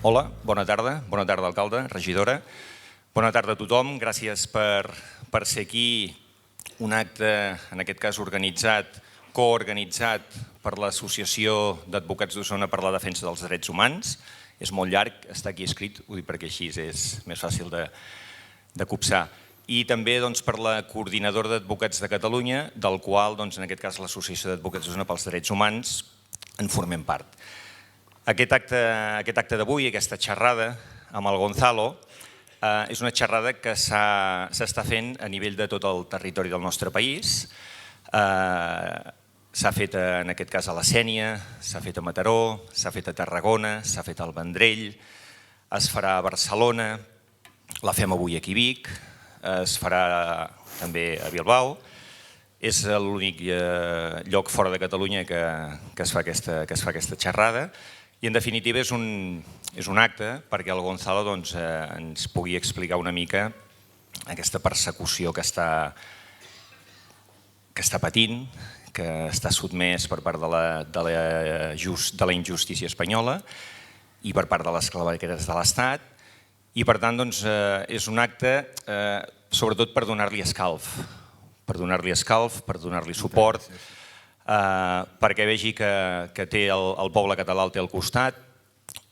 Hola, bona tarda, alcalde, regidora. Bona tarda a tothom, gràcies per ser aquí. Un acte, en aquest cas organitzat, coorganitzat per l'Associació d'Advocats d'Osona per la Defensa dels Drets Humans. És molt llarg, està aquí escrit, ho dic perquè així és més fàcil de copsar. I també per la Coordinadora d'Advocats de Catalunya, del qual, en aquest cas, l'Associació d'Advocats d'Osona pels Drets Humans, en formem part. Aquest acte d'avui, aquesta xerrada amb el Gonzalo, és una xerrada que s'està fent a nivell de tot el territori del nostre país. S'ha fet, en aquest cas, a la Sénia, s'ha fet a Mataró, s'ha fet a Tarragona, s'ha fet al Vendrell, es farà a Barcelona, la fem avui aquí a Vic, es farà també a Bilbao. És l'únic lloc fora de Catalunya que es fa aquesta xerrada. I, en definitiva, és un acte perquè el Gonzalo ens pugui explicar una mica aquesta persecució que està patint, que està sotmès per part de la injustícia espanyola i per part de les clavegueres de l'Estat. I, per tant, és un acte sobretot per donar-li escalf, per donar-li suport, perquè vegi que el poble català el té al costat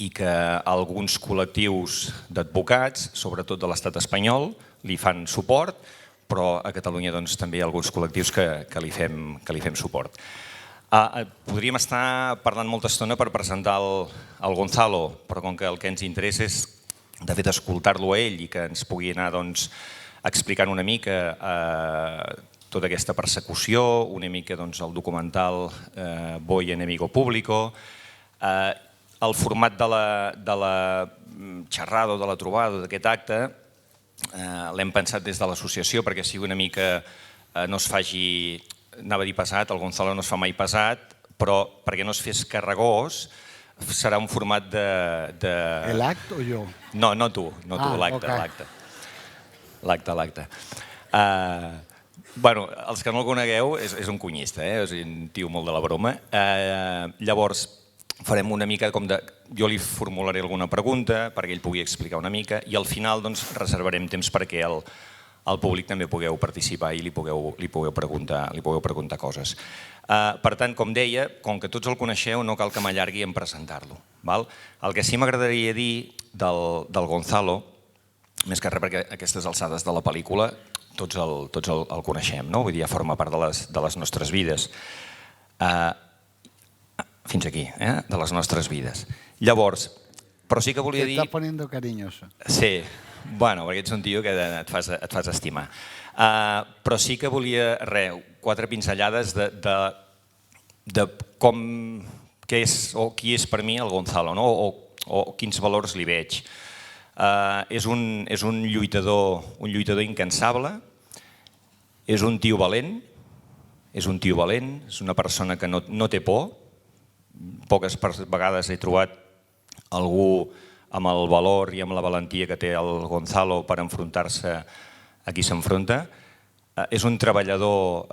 i que alguns col·lectius d'advocats, sobretot de l'estat espanyol, li fan suport, però a Catalunya també hi ha alguns col·lectius que li fem suport. Podríem estar parlant molta estona per presentar el Gonzalo, però com que el que ens interessa és, de fet, escoltar-lo a ell i que ens pugui anar explicant una mica tota aquesta persecució, una mica el documental Voy Enemigo Público, el format de la xerrada o de la trobada d'aquest acte l'hem pensat des de l'associació perquè sigui una mica, no es faci, anava a dir pesat, el Gonzalo no es fa mai pesat, però perquè no es fes carregós, serà un format de... ¿El acto o yo? No tu, l'acte. L'acte. Bueno, els que no el conegueu, és un cunyista, és un tio molt de la broma. Llavors, farem una mica com de... Jo li formularé alguna pregunta perquè ell pugui explicar una mica i al final reservarem temps perquè el públic també pugueu participar i li pugueu preguntar coses. Per tant, com deia, com que tots el coneixeu, no cal que m'allargui en presentar-lo. El que sí m'agradaria dir del Gonzalo, més que res perquè a aquestes alçades de la pel·lícula tots el coneixem, vull dir, ja forma part de les nostres vides. Fins aquí, de les nostres vides. Llavors, però sí que volia dir... Te estás poniendo cariñoso. Sí, bueno, perquè ets un tio que et fas estimar. Però sí que volia, quatre pinzellades de què és o qui és per mi el Gonzalo, o quins valors li veig. És un lluitador incansable, és un tio valent, és una persona que no té por. Poques vegades he trobat algú amb el valor i amb la valentia que té el Gonzalo per enfrontar-se a qui s'enfronta. És un treballador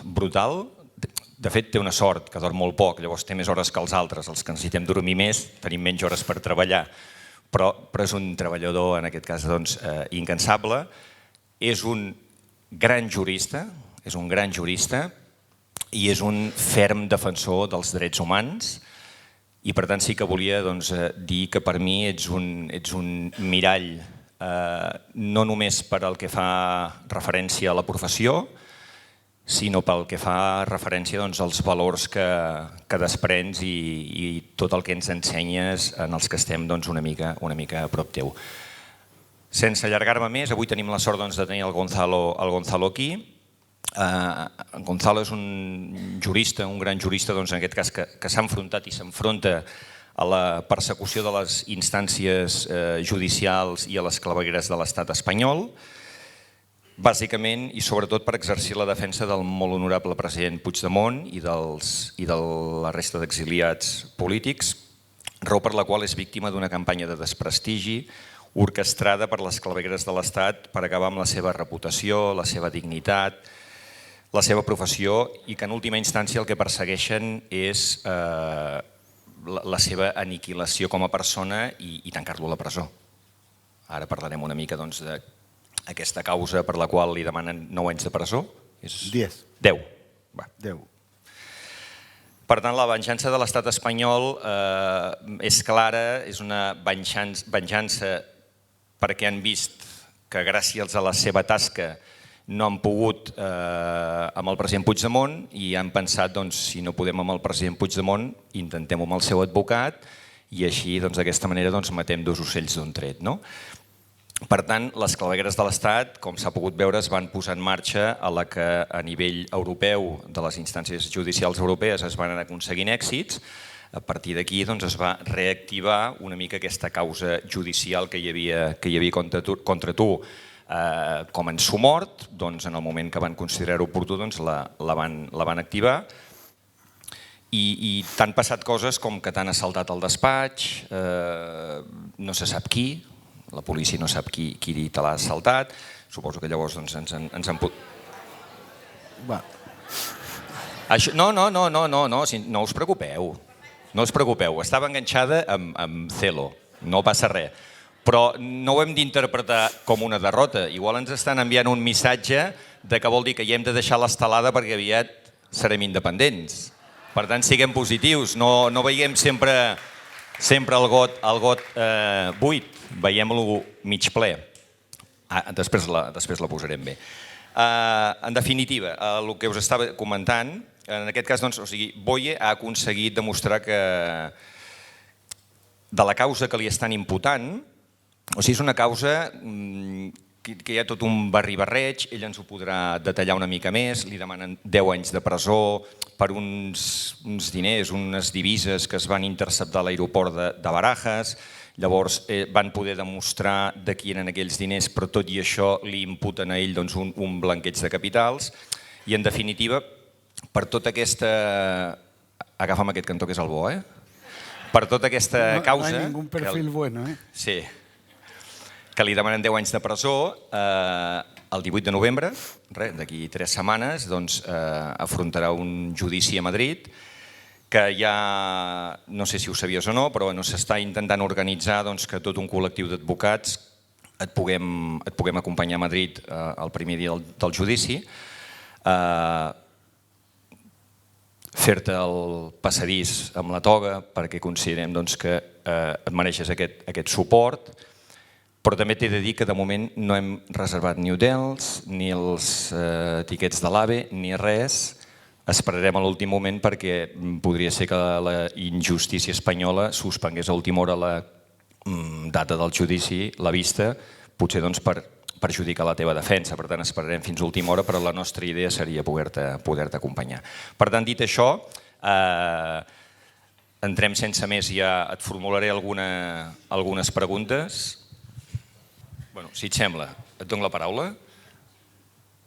brutal. De fet, té una sort, que dorm molt poc, llavors té més hores que els altres. Els que necessitem dormir més tenim menys hores per treballar. Però és un treballador, en aquest cas, incansable. És un gran jurista, i és un ferm defensor dels drets humans i per tant sí que volia dir que per mi ets un mirall no només per al que fa referència a la professió sinó pel que fa referència als valors que desprens i tot el que ens ensenyes en els que estem una mica a prop teu. Sense allargar-me més, avui tenim la sort de tenir el Gonzalo aquí. En Gonzalo és un jurista, un gran jurista, en aquest cas, que s'ha enfrontat i s'enfronta a la persecució de les instàncies judicials i a les clavegueres de l'estat espanyol, bàsicament i sobretot per exercir la defensa del molt honorable president Puigdemont i de la resta d'exiliats polítics, raó per la qual és víctima d'una campanya de desprestigi orquestrada per les clavegueres de l'estat per acabar amb la seva reputació, la seva dignitat, la seva professió i que en última instància el que persegueixen és la seva aniquilació com a persona i tancar-lo a la presó. Ara parlarem una mica d'aquesta causa per la qual li demanen 9 anys de presó. 10. 10. Va. 10. Per tant, la venjança de l'estat espanyol és clara, és una venjança perquè han vist que gràcies a la seva tasca no han pogut amb el president Puigdemont i han pensat, si no podem amb el president Puigdemont, intentem-ho amb el seu advocat i així, d'aquesta manera, matem 2 ocells d'un tret. Per tant, les clavegueres de l'Estat, com s'ha pogut veure, es van posar en marxa a la que a nivell europeu de les instàncies judicials europees es van anar aconseguint èxits. A partir d'aquí es va reactivar una mica aquesta causa judicial que hi havia contra tu com en su mort. En el moment que van considerar-ho oportú la van activar. I t'han passat coses com que t'han assaltat al despatx, no se sap qui, la policia no sap qui te l'ha assaltat, suposo que llavors ens han... No us preocupeu, no us preocupeu, estava enganxada amb Celo, no passa res. Però no ho hem d'interpretar com una derrota, igual ens estan enviant un missatge que vol dir que ja hem de deixar l'estelada perquè aviat serem independents. Per tant, siguem positius, no veiem sempre el got buit, veiem-lo mig ple. Després la posarem bé. En definitiva, el que us estava comentant, en aquest cas, Boye ha aconseguit demostrar que de la causa que li estan imputant, és una causa que hi ha tot un barri-barreig, ell ens ho podrà detallar una mica més, li demanen 10 anys de presó per uns diners, unes divises que es van interceptar a l'aeroport de Barajas, llavors van poder demostrar de qui eren aquells diners, però tot i això li imputen a ell un blanqueig de capitals, i en definitiva, per tota aquesta... Agafa'm aquest cantó que és el bo, eh? Per tota aquesta causa... No hay ningún perfil bueno, eh? Sí, que li demanen 10 anys de presó, el 18 de novembre, d'aquí 3 setmanes, afrontarà un judici a Madrid que ja, no sé si ho sabies o no, però s'està intentant organitzar que tot un col·lectiu d'advocats et puguem acompanyar a Madrid el primer dia del judici, fer-te el passadís amb la toga perquè considerem que et mereixes aquest suport, però també t'he de dir que de moment no hem reservat ni hotels, ni els tiquets de l'AVE, ni res. Esperarem a l'últim moment perquè podria ser que la injustícia espanyola suspengués a última hora la data del judici, la vista, potser per perjudicar la teva defensa. Per tant, esperarem fins a última hora, però la nostra idea seria poder-te acompanyar. Per tant, dit això, entrem sense més, ja et formularé algunes preguntes. Si et sembla, et dono la paraula,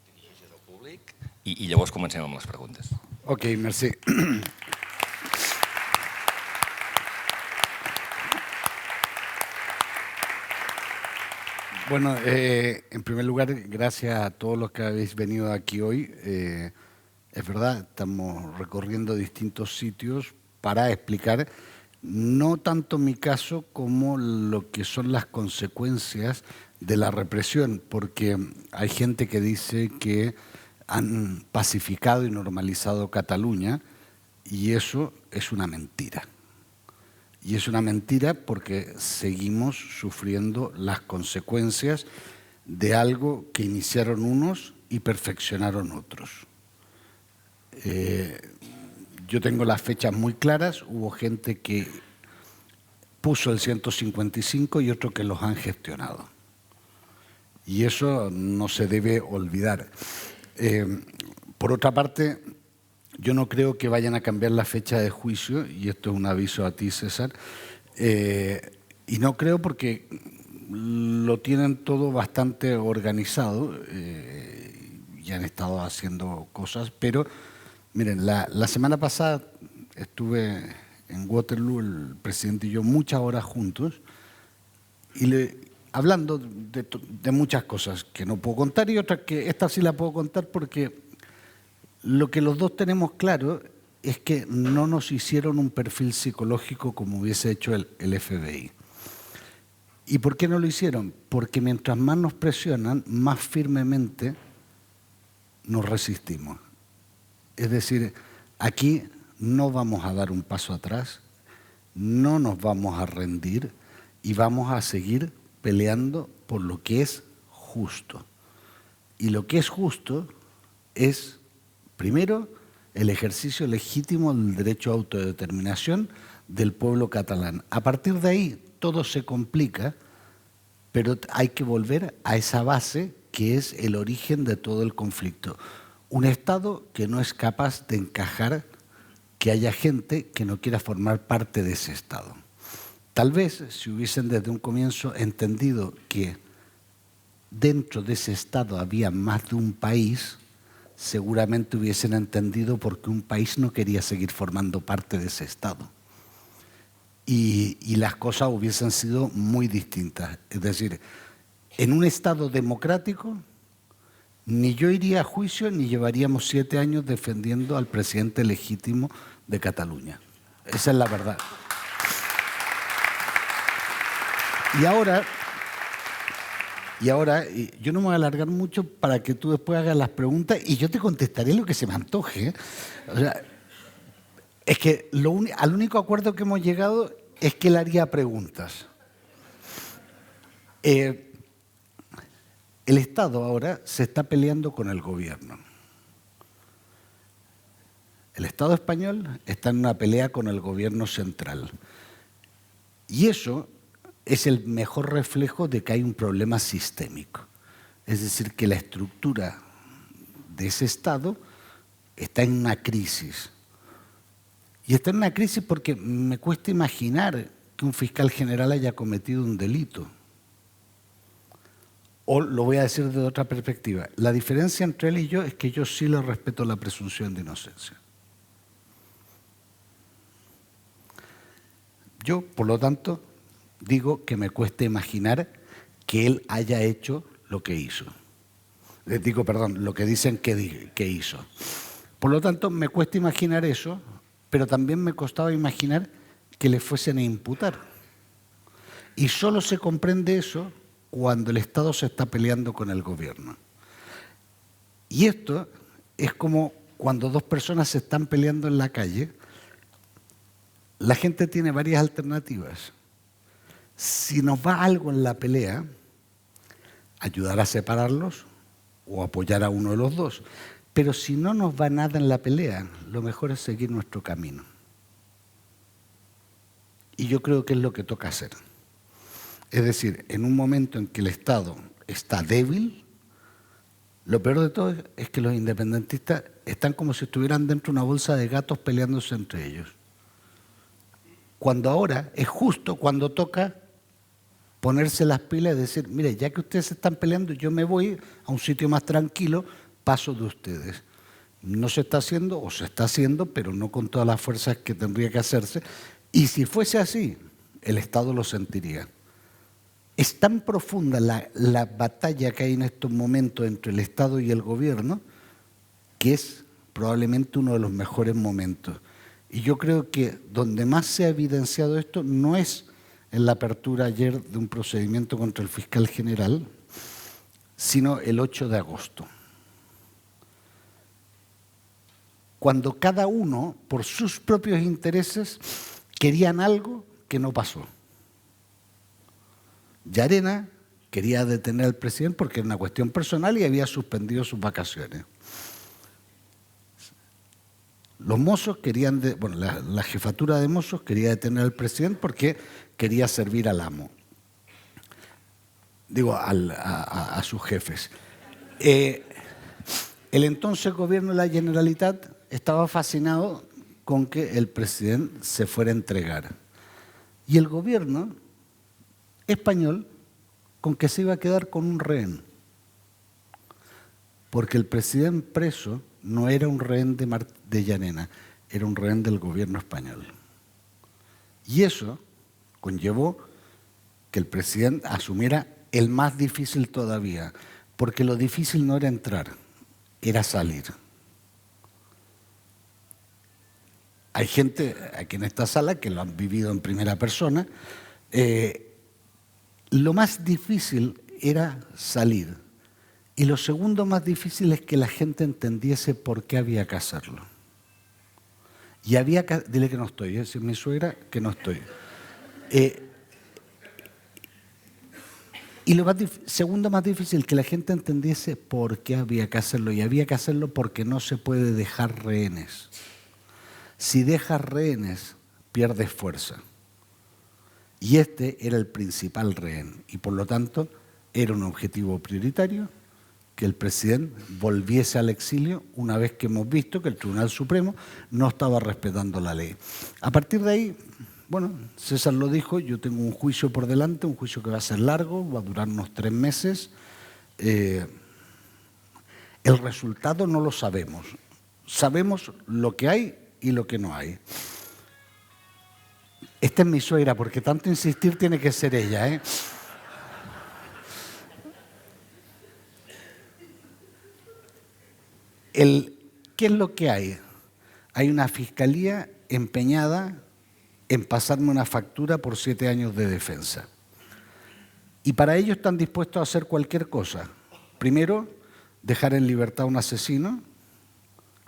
dirigeixes al públic i llavors comencem amb les preguntes. Ok, merci. Bueno, en primer lugar, gracias a todos los que habéis venido aquí hoy. Es verdad, estamos recorriendo distintos sitios para explicar no tanto mi caso como lo que son las consecuencias de la represión, porque hay gente que dice que han pacificado y normalizado Cataluña y eso es una mentira. Y es una mentira porque seguimos sufriendo las consecuencias de algo que iniciaron unos y perfeccionaron otros. Yo tengo las fechas muy claras, hubo gente que puso el 155 y otro que los han gestionado. Y eso no se debe olvidar. Por otra parte, yo no creo que vayan a cambiar la fecha de juicio, y esto es un aviso a ti, César, y no creo porque lo tienen todo bastante organizado y han estado haciendo cosas, pero miren, la semana pasada estuve en Waterloo, el presidente y yo, muchas horas juntos, y hablando de muchas cosas que no puedo contar y otras que esta sí la puedo contar porque lo que los dos tenemos claro es que no nos hicieron un perfil psicológico como hubiese hecho el FBI. ¿Y por qué no lo hicieron? Porque mientras más nos presionan, más firmemente nos resistimos. Es decir, aquí no vamos a dar un paso atrás, no nos vamos a rendir y vamos a seguir peleando por lo que es justo. Y lo que es justo es, primero, el ejercicio legítimo del derecho a autodeterminación del pueblo catalán. A partir de ahí todo se complica, pero hay que volver a esa base que es el origen de todo el conflicto. Un Estado que no es capaz de encajar que haya gente que no quiera formar parte de ese Estado. Tal vez si hubiesen desde un comienzo entendido que dentro de ese Estado había más de un país, seguramente hubiesen entendido por qué un país no quería seguir formando parte de ese Estado. Y las cosas hubiesen sido muy distintas. Es decir, en un Estado democrático, ni yo iría a juicio ni llevaríamos 7 años defendiendo al presidente legítimo de Cataluña. Esa es la verdad. Y ahora, yo no me voy a alargar mucho para que tú después hagas las preguntas y yo te contestaré lo que se me antoje, ¿eh? O sea, es que al único acuerdo que hemos llegado es que él haría preguntas. El Estado ahora se está peleando con el gobierno. El Estado español está en una pelea con el gobierno central. Y eso es el mejor reflejo de que hay un problema sistémico. Es decir, que la estructura de ese Estado está en una crisis. Y está en una crisis porque me cuesta imaginar que un fiscal general haya cometido un delito. O lo voy a decir desde otra perspectiva. La diferencia entre él y yo es que yo sí le respeto la presunción de inocencia. Yo, por lo tanto, digo que me cuesta imaginar que él haya hecho lo que hizo. Digo, perdón, lo que dicen que hizo. Por lo tanto, me cuesta imaginar eso, pero también me costaba imaginar que le fuesen a imputar. Y solo se comprende eso cuando el Estado se está peleando con el gobierno. Y esto es como cuando dos personas se están peleando en la calle, la gente tiene varias alternativas. Si nos va algo en la pelea, ayudar a separarlos o apoyar a uno de los dos. Pero si no nos va nada en la pelea, lo mejor es seguir nuestro camino. Y yo creo que es lo que toca hacer. Es decir, en un momento en que el Estado está débil, lo peor de todo es que los independentistas están como si estuvieran dentro de una bolsa de gatos peleándose entre ellos. Cuando ahora es justo cuando toca ponerse las pilas y decir, mire, ya que ustedes se están peleando, yo me voy a un sitio más tranquilo, paso de ustedes. No se está haciendo, o se está haciendo, pero no con todas las fuerzas que tendría que hacerse. Y si fuese así, el Estado lo sentiría. Es tan profunda la batalla que hay en estos momentos entre el Estado y el gobierno que es probablemente uno de los mejores momentos. Y yo creo que donde más se ha evidenciado esto no es en la apertura ayer de un procedimiento contra el fiscal general, sino el 8 de agosto. Cuando cada uno, por sus propios intereses, querían algo que no pasó. Llarena quería detener al presidente porque era una cuestión personal y había suspendido sus vacaciones. Los mozos querían, la jefatura de mozos quería detener al presidente porque quería servir al amo. Digo, a sus jefes. El entonces gobierno de la Generalitat estaba fascinado con que el presidente se fuera a entregar. Y el gobierno español con que se iba a quedar con un rehén. Porque el presidente preso no era un rehén de Llarena, era un rehén del gobierno español. Y eso conllevó que el presidente asumiera el más difícil todavía, porque lo difícil no era entrar, era salir. Hay gente aquí en esta sala que lo han vivido en primera persona. Lo más difícil era salir. Y lo segundo más difícil es que la gente entendiese por qué había que hacerlo. Y había que... Dile que no estoy, si es mi suegra, que no estoy. Y lo segundo más difícil, que la gente entendiese por qué había que hacerlo. Y había que hacerlo porque no se puede dejar rehenes. Si dejas rehenes, pierdes fuerza. Y este era el principal rehén. Y por lo tanto, era un objetivo prioritario que el presidente volviese al exilio una vez que hemos visto que el Tribunal Supremo no estaba respetando la ley. A partir de ahí, bueno, César lo dijo, yo tengo un juicio por delante, un juicio que va a ser largo, va a durar unos 3 meses. El resultado no lo sabemos. Sabemos lo que hay y lo que no hay. Esta es mi suegra, porque tanto insistir tiene que ser ella, ¿eh? ¿Qué es lo que hay? Hay una fiscalía empeñada en pasarme una factura por 7 años de defensa. Y para ello están dispuestos a hacer cualquier cosa. Primero, dejar en libertad a un asesino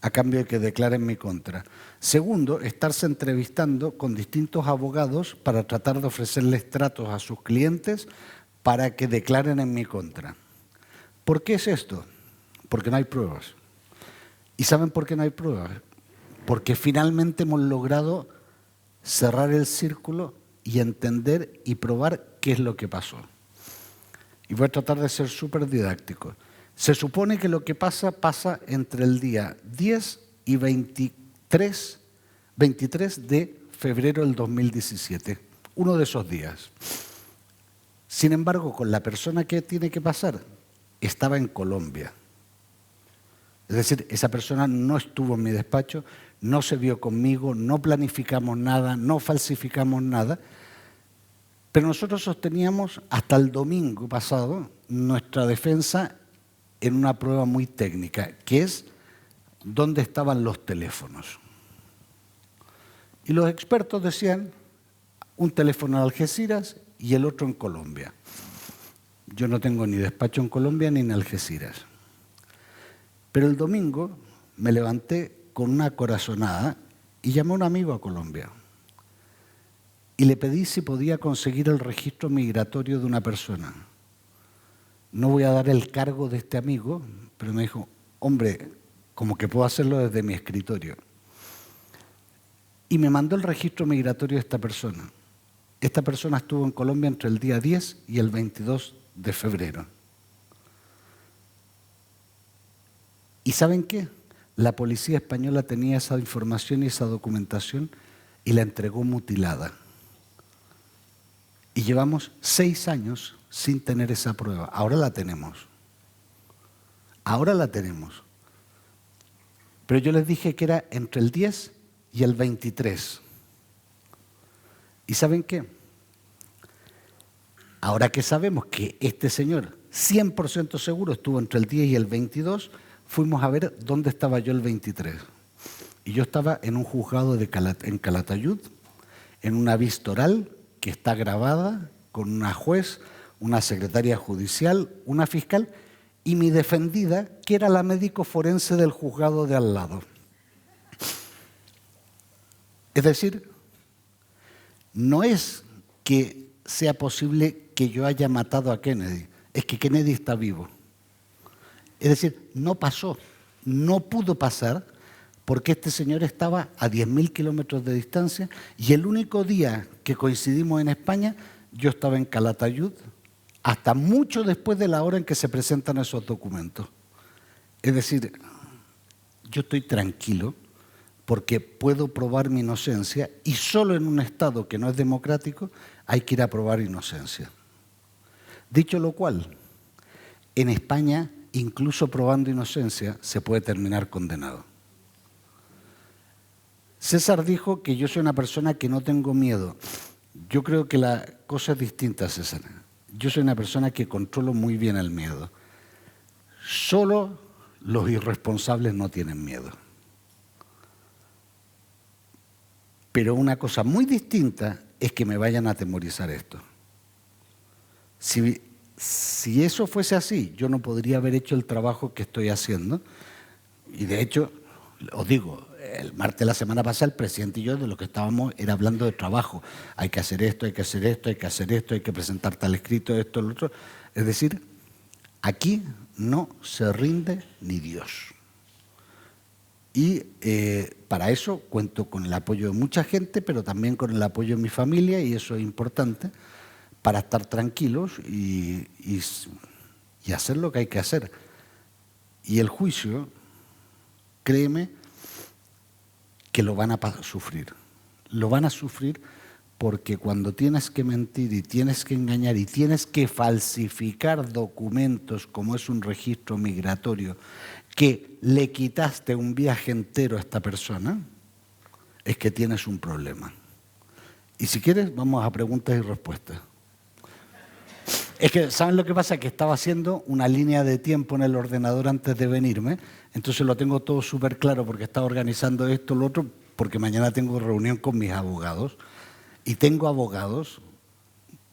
a cambio de que declare en mi contra. Segundo, estarse entrevistando con distintos abogados para tratar de ofrecerles tratos a sus clientes para que declaren en mi contra. ¿Por qué es esto? Porque no hay pruebas. ¿Y saben por qué no hay pruebas? Porque finalmente hemos logrado cerrar el círculo y entender y probar qué es lo que pasó. Y voy a tratar de ser súper didáctico. Se supone que lo que pasa entre el día 10 y 23 de febrero del 2017, uno de esos días. Sin embargo, con la persona que tiene que pasar, estaba en Colombia. Es decir, esa persona no estuvo en mi despacho, no se vio conmigo, no planificamos nada, no falsificamos nada, pero nosotros sosteníamos hasta el domingo pasado nuestra defensa en una prueba muy técnica, que es dónde estaban los teléfonos. Y los expertos decían un teléfono en Algeciras y el otro en Colombia. Yo no tengo ni despacho en Colombia ni en Algeciras. Pero el domingo me levanté con una corazonada y llamé a un amigo a Colombia. Y le pedí si podía conseguir el registro migratorio de una persona. No voy a dar el cargo de este amigo, pero me dijo, hombre, como que puedo hacerlo desde mi escritorio. Y me mandó el registro migratorio de esta persona. Esta persona estuvo en Colombia entre el día 10 y el 22 de febrero. ¿Y saben qué? La policía española tenía esa información y esa documentación y la entregó mutilada. Y llevamos 6 años sin tener esa prueba. Ahora la tenemos. Ahora la tenemos. Pero yo les dije que era entre el 10 y el 23. ¿Y saben qué? Ahora que sabemos que este señor 100% seguro estuvo entre el 10 y el 22, fuimos a ver dónde estaba yo el 23. Y yo estaba en un juzgado en Calatayud, en una vista oral que está grabada con una juez, una secretaria judicial, una fiscal y mi defendida, que era la médico forense del juzgado de al lado. Es decir, no es que sea posible que yo haya matado a Kennedy, es que Kennedy está vivo. Es decir, no pasó, no pudo pasar porque este señor estaba a 10.000 kilómetros de distancia y el único día que coincidimos en España, yo estaba en Calatayud hasta mucho después de la hora en que se presentan esos documentos. Es decir, yo estoy tranquilo porque puedo probar mi inocencia y solo en un Estado que no es democrático hay que ir a probar inocencia. Dicho lo cual, en España, incluso probando inocencia, se puede terminar condenado. César dijo que yo soy una persona que no tengo miedo. Yo creo que la cosa es distinta, César. Yo soy una persona que controlo muy bien el miedo. Solo los irresponsables no tienen miedo. Pero una cosa muy distinta es que me vayan a atemorizar esto. Si eso fuese así, yo no podría haber hecho el trabajo que estoy haciendo. Y de hecho, os digo, el martes de la semana pasada el presidente y yo de lo que estábamos era hablando de trabajo. Hay que hacer esto, hay que hacer esto, hay que hacer esto, hay que presentar tal escrito, esto, lo otro. Es decir, aquí no se rinde ni Dios. Y para eso cuento con el apoyo de mucha gente, pero también con el apoyo de mi familia, y eso es importante, para estar tranquilos y hacer lo que hay que hacer. Y el juicio, créeme, que lo van a sufrir. Lo van a sufrir porque cuando tienes que mentir y tienes que engañar y tienes que falsificar documentos como es un registro migratorio, que le quitaste un viaje entero a esta persona, es que tienes un problema. Y si quieres, vamos a preguntas y respuestas. Es que, ¿saben lo que pasa? Que estaba haciendo una línea de tiempo en el ordenador antes de venirme, entonces lo tengo todo súper claro porque estaba organizando esto, lo otro, porque mañana tengo reunión con mis abogados. Y tengo abogados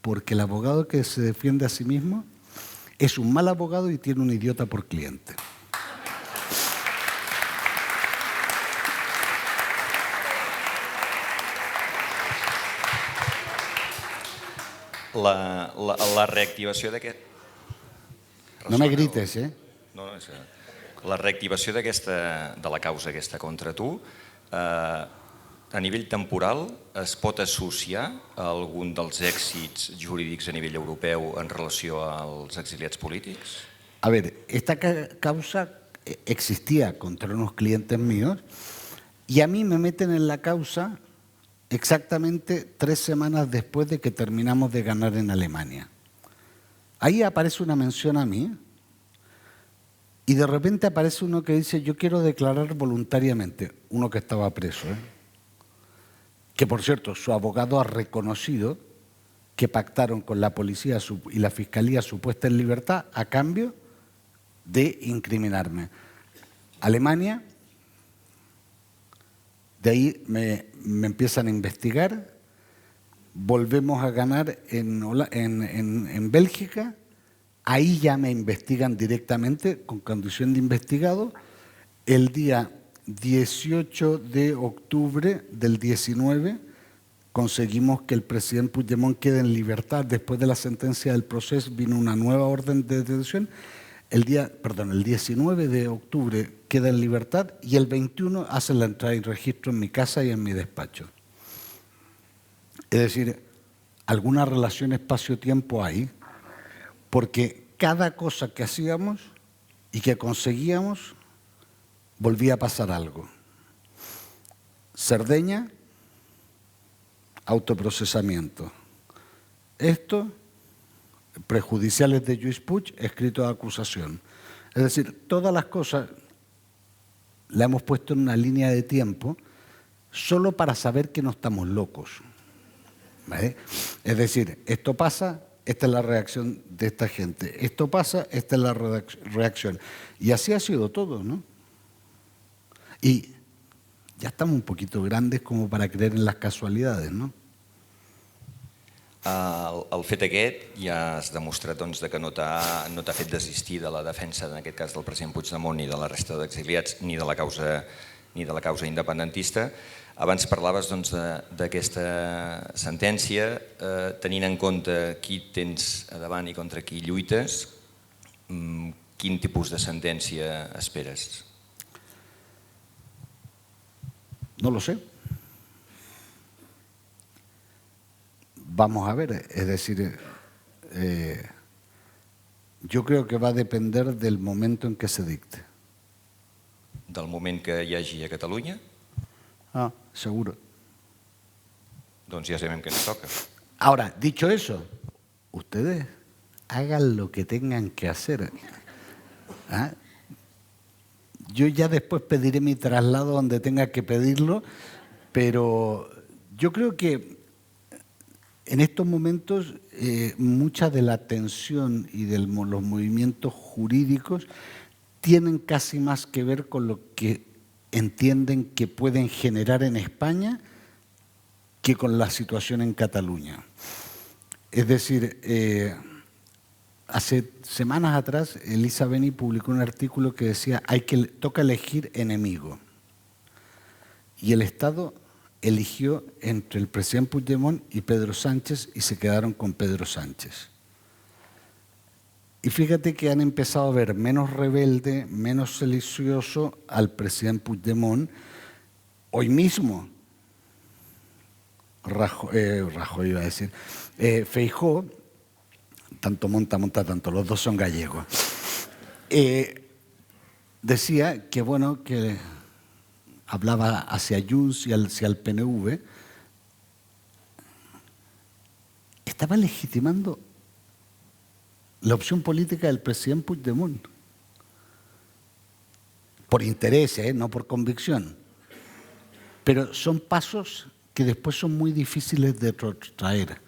porque el abogado que se defiende a sí mismo es un mal abogado y tiene un idiota por cliente. La reactivació d'aquest... No me grites, ¿eh? No, la reactivació de la causa aquesta contra tu, a nivell temporal, es pot associar a algun dels èxits jurídics a nivell europeu en relació als exiliats polítics? A ver, esta causa existía contra unos clientes míos y a mí me meten en la causa exactamente 3 semanas después de que terminamos de ganar en Alemania. Ahí aparece una mención a mí y de repente aparece uno que dice yo quiero declarar voluntariamente, uno que estaba preso, que por cierto su abogado ha reconocido que pactaron con la policía y la fiscalía su puesta en libertad a cambio de incriminarme. Alemania, de ahí me empiezan a investigar, volvemos a ganar en Bélgica, ahí ya me investigan directamente con condición de investigado. El día 18 de octubre del 19 conseguimos que el presidente Puigdemont quede en libertad. Después de la sentencia del proceso vino una nueva orden de detención. El 19 de octubre queda en libertad y el 21 hacen la entrada y registro en mi casa y en mi despacho. Es decir, alguna relación espacio-tiempo hay, porque cada cosa que hacíamos y que conseguíamos volvía a pasar algo. Cerdeña, autoprocesamiento. Esto, prejudiciales de Lluís Puig, escrito de acusación. Es decir, todas las cosas las hemos puesto en una línea de tiempo solo para saber que no estamos locos. ¿Vale? Es decir, esto pasa, esta es la reacción de esta gente. Esto pasa, esta es la reacción. Y así ha sido todo, ¿no? Y ya estamos un poquito grandes como para creer en las casualidades, ¿no? El fet aquest ja has demostrat doncs, que no t'ha fet desistir de la defensa, en aquest cas del president Puigdemont, ni de la resta d'exiliats, ni de la causa independentista. Abans parlaves d'aquesta sentència, tenint en compte qui tens a davant i contra qui lluites, quin tipus de sentència esperes? No lo sé. Vamos a ver, es decir, yo creo que va a depender del momento en que se dicte. Del moment que hi hagi a Catalunya? Ah, seguro. Doncs ja sabem què ens toca. Ahora, dicho eso, ustedes hagan lo que tengan que hacer. ¿Ah? Yo ya después pediré mi traslado donde tenga que pedirlo, pero yo creo que en estos momentos mucha de la tensión y de los movimientos jurídicos tienen casi más que ver con lo que entienden que pueden generar en España que con la situación en Cataluña. Es decir, hace semanas atrás Elisa Beni publicó un artículo que decía toca elegir enemigo. Y el Estado eligió entre el presidente Puigdemont y Pedro Sánchez y se quedaron con Pedro Sánchez. Y fíjate que han empezado a ver menos rebelde, menos silencioso al presidente Puigdemont. Hoy mismo, Rajoy iba a decir, Feijóo, tanto monta, tanto, los dos son gallegos, decía que bueno, que hablaba hacia Junts y hacia el PNV, estaba legitimando la opción política del presidente Puigdemont. Por interés, no por convicción. Pero son pasos que después son muy difíciles de retrotraer.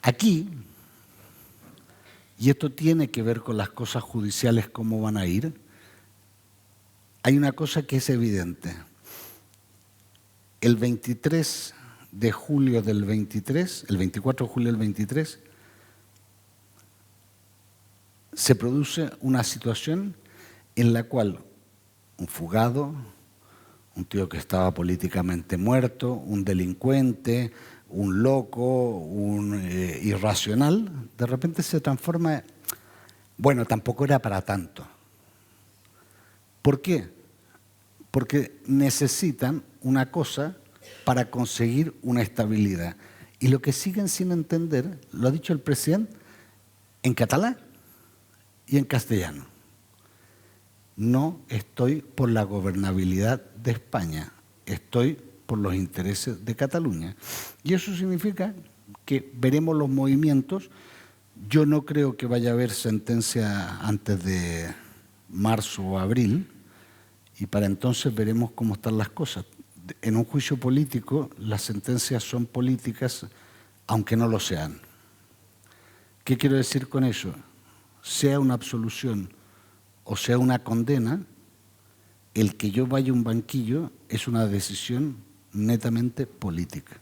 Aquí, y esto tiene que ver con las cosas judiciales, cómo van a ir, hay una cosa que es evidente. El 23 de julio del 23, el 24 de julio del 23, se produce una situación en la cual un fugado, un tío que estaba políticamente muerto, un delincuente, un loco, un irracional, de repente se transforma, bueno, tampoco era para tanto. ¿Por qué? Porque necesitan una cosa para conseguir una estabilidad. Y lo que siguen sin entender, lo ha dicho el presidente, en catalán y en castellano. No estoy por la gobernabilidad de España, estoy por los intereses de Cataluña. Y eso significa que veremos los movimientos. Yo no creo que vaya a haber sentencia antes de marzo o abril, y para entonces veremos cómo están las cosas. En un juicio político, las sentencias son políticas, aunque no lo sean. ¿Qué quiero decir con eso? Sea una absolución o sea una condena, el que yo vaya a un banquillo es una decisión netamente política.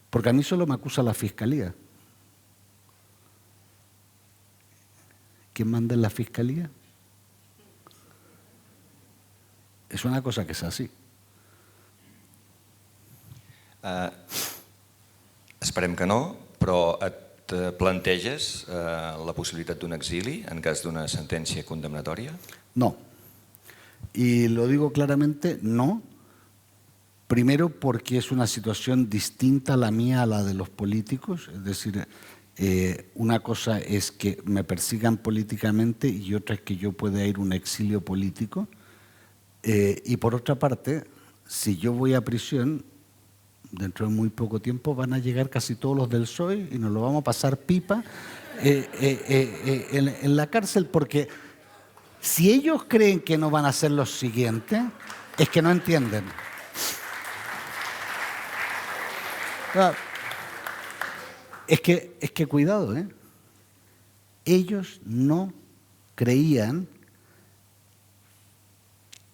Porque a mí solo me acusa la Fiscalía. ¿Quién manda en la Fiscalía? És una cosa que és així. Esperem que no, però et planteges la possibilitat d'un exili en cas d'una sentència condemnatòria? No. Y lo digo claramente, no. Primero porque es una situación distinta a la mía a la de los políticos. Es decir, una cosa es que me persigan políticamente y otra es que yo pueda ir a un exilio político. Y por otra parte, si yo voy a prisión, dentro de muy poco tiempo van a llegar casi todos los del PSOE y nos lo vamos a pasar pipa en la cárcel, porque si ellos creen que no van a ser los siguientes, es que no entienden. Es que cuidado, ellos no creían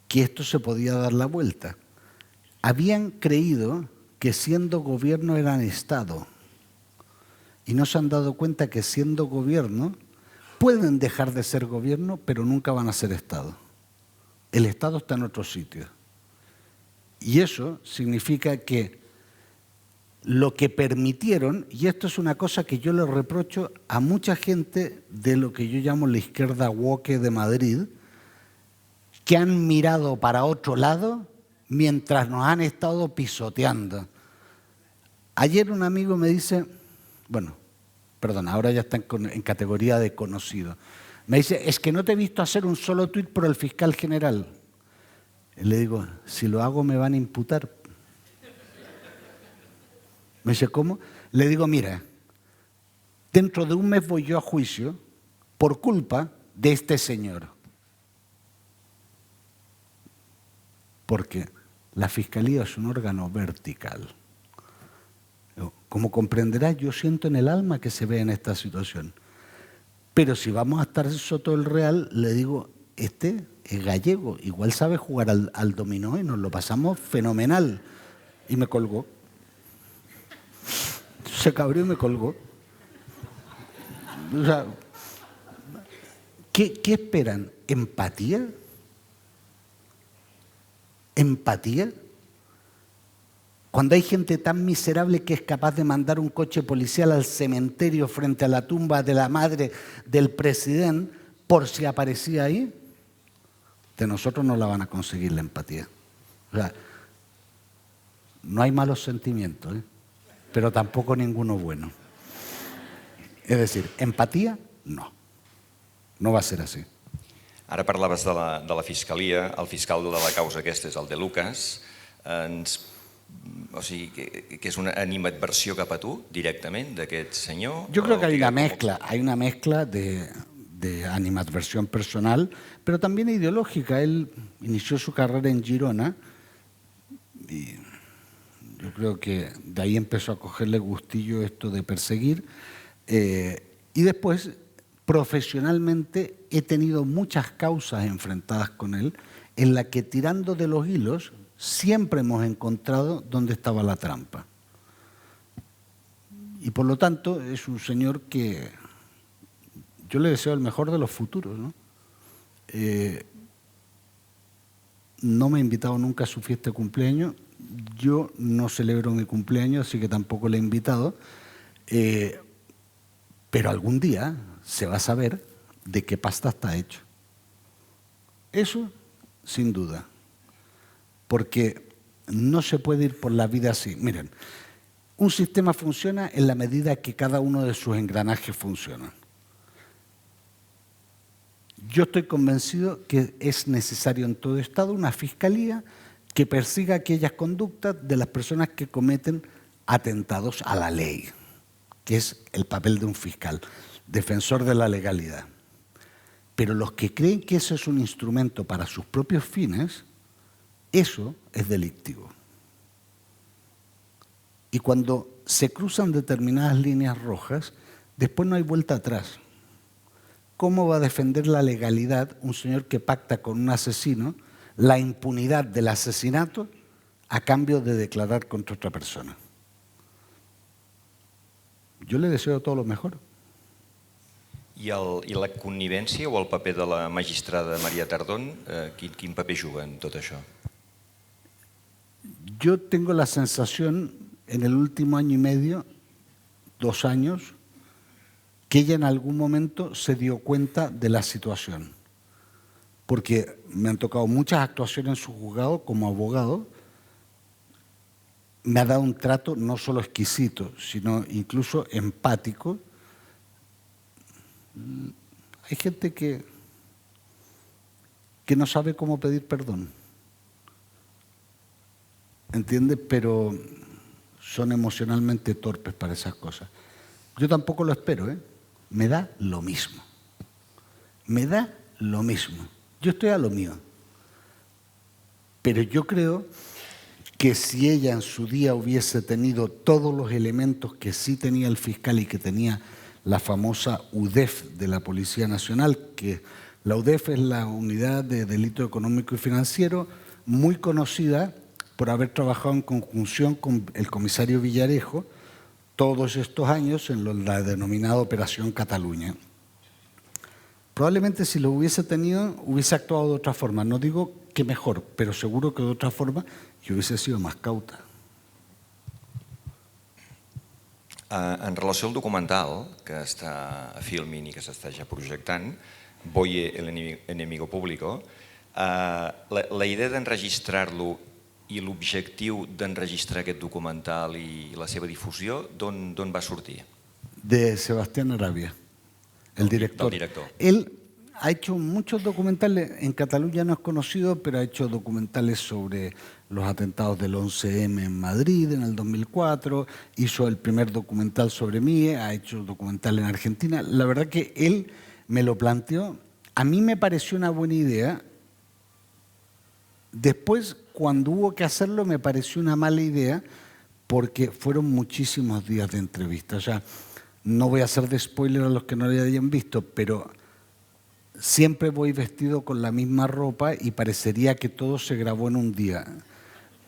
que esto se podía dar la vuelta. Habían creído que siendo gobierno eran Estado y no se han dado cuenta que siendo gobierno pueden dejar de ser gobierno, pero nunca van a ser Estado. El Estado está en otro sitio. Y eso significa que lo que permitieron, y esto es una cosa que yo le reprocho a mucha gente de lo que yo llamo la izquierda woke de Madrid, que han mirado para otro lado mientras nos han estado pisoteando. Ayer un amigo me dice, bueno, perdón, ahora ya está en categoría de conocido, me dice, es que no te he visto hacer un solo tuit por el fiscal general. Y le digo, si lo hago me van a imputar. Me dice, ¿cómo? Le digo, mira, dentro de un mes voy yo a juicio por culpa de este señor. Porque la Fiscalía es un órgano vertical. Como comprenderás, yo siento en el alma que se ve en esta situación. Pero si vamos a estar soto el real, le digo, este es gallego, igual sabe jugar al dominó y nos lo pasamos fenomenal. Y me colgó. se cabreó y me colgó. O sea, ¿qué esperan? ¿Empatía? ¿Empatía? Cuando hay gente tan miserable que es capaz de mandar un coche policial al cementerio frente a la tumba de la madre del presidente por si aparecía ahí, de nosotros no la van a conseguir la empatía. O sea, no hay malos sentimientos, pero tampoco ninguno bueno. Es decir, empatía, no. No va a ser así. Ara parlaves de la Fiscalia, el fiscal de la causa aquesta és el de Lucas, o sigui, que és una animadversió cap a tu, directament, d'aquest senyor? Yo creo que hay una mezcla de animadversión personal, pero también ideológica. Él inició su carrera en Girona y yo creo que de ahí empezó a cogerle gustillo esto de perseguir. Y después, profesionalmente, he tenido muchas causas enfrentadas con él en las que, tirando de los hilos, siempre hemos encontrado dónde estaba la trampa. Y por lo tanto, es un señor que yo le deseo el mejor de los futuros, ¿no? No me ha invitado nunca a su fiesta de cumpleaños. Yo no celebro mi cumpleaños, así que tampoco le he invitado. Pero algún día se va a saber de qué pasta está hecho. Eso, sin duda. Porque no se puede ir por la vida así. Miren, un sistema funciona en la medida que cada uno de sus engranajes funciona. Yo estoy convencido que es necesario en todo Estado una fiscalía que persiga aquellas conductas de las personas que cometen atentados a la ley, que es el papel de un fiscal, defensor de la legalidad. Pero los que creen que eso es un instrumento para sus propios fines, eso es delictivo. Y cuando se cruzan determinadas líneas rojas, después no hay vuelta atrás. ¿Cómo va a defender la legalidad un señor que pacta con un asesino la impunidad del asesinato a cambio de declarar contra otra persona? Yo le deseo todo lo mejor. I la connivència o el paper de la magistrada María Tardón, quin paper juga en tot això? Yo tengo la sensación, en el último año y medio, 2 años, que ella en algún momento se dio cuenta de la situación. Porque me han tocado muchas actuaciones en su juzgado como abogado. Me ha dado un trato no solo exquisito, sino incluso empático. Hay gente que no sabe cómo pedir perdón. ¿Entiendes? Pero son emocionalmente torpes para esas cosas. Yo tampoco lo espero, ¿eh? Me da lo mismo. Me da lo mismo. Yo estoy a lo mío. Pero yo creo que si ella en su día hubiese tenido todos los elementos que sí tenía el fiscal y que tenía la famosa UDEF de la Policía Nacional, que la UDEF es la Unidad de Delito Económico y Financiero, muy conocida por haber trabajado en conjunción con el comisario Villarejo todos estos años en la denominada Operación Cataluña. Probablemente si lo hubiese tenido, hubiese actuado de otra forma. No digo que mejor, pero seguro que de otra forma y hubiese sido más cauta. En relació al documental que està a Filmin i que s'està ja projectant, Voye el enemigo público, la idea d'enregistrar-lo i l'objectiu d'enregistrar aquest documental i la seva difusió, d'on va sortir? De Sebastián Arabia, el director. Del director. Él ha hecho muchos documentales, en Cataluña no es conocido, pero ha hecho documentales sobre los atentados del 11M en Madrid en el 2004, hizo el primer documental sobre mí, ha hecho documental en Argentina. La verdad que él me lo planteó, a mí me pareció una buena idea. Después, cuando hubo que hacerlo, me pareció una mala idea porque fueron muchísimos días de entrevista. O sea, no voy a hacer de spoiler a los que no lo hayan visto, pero siempre voy vestido con la misma ropa y parecería que todo se grabó en un día.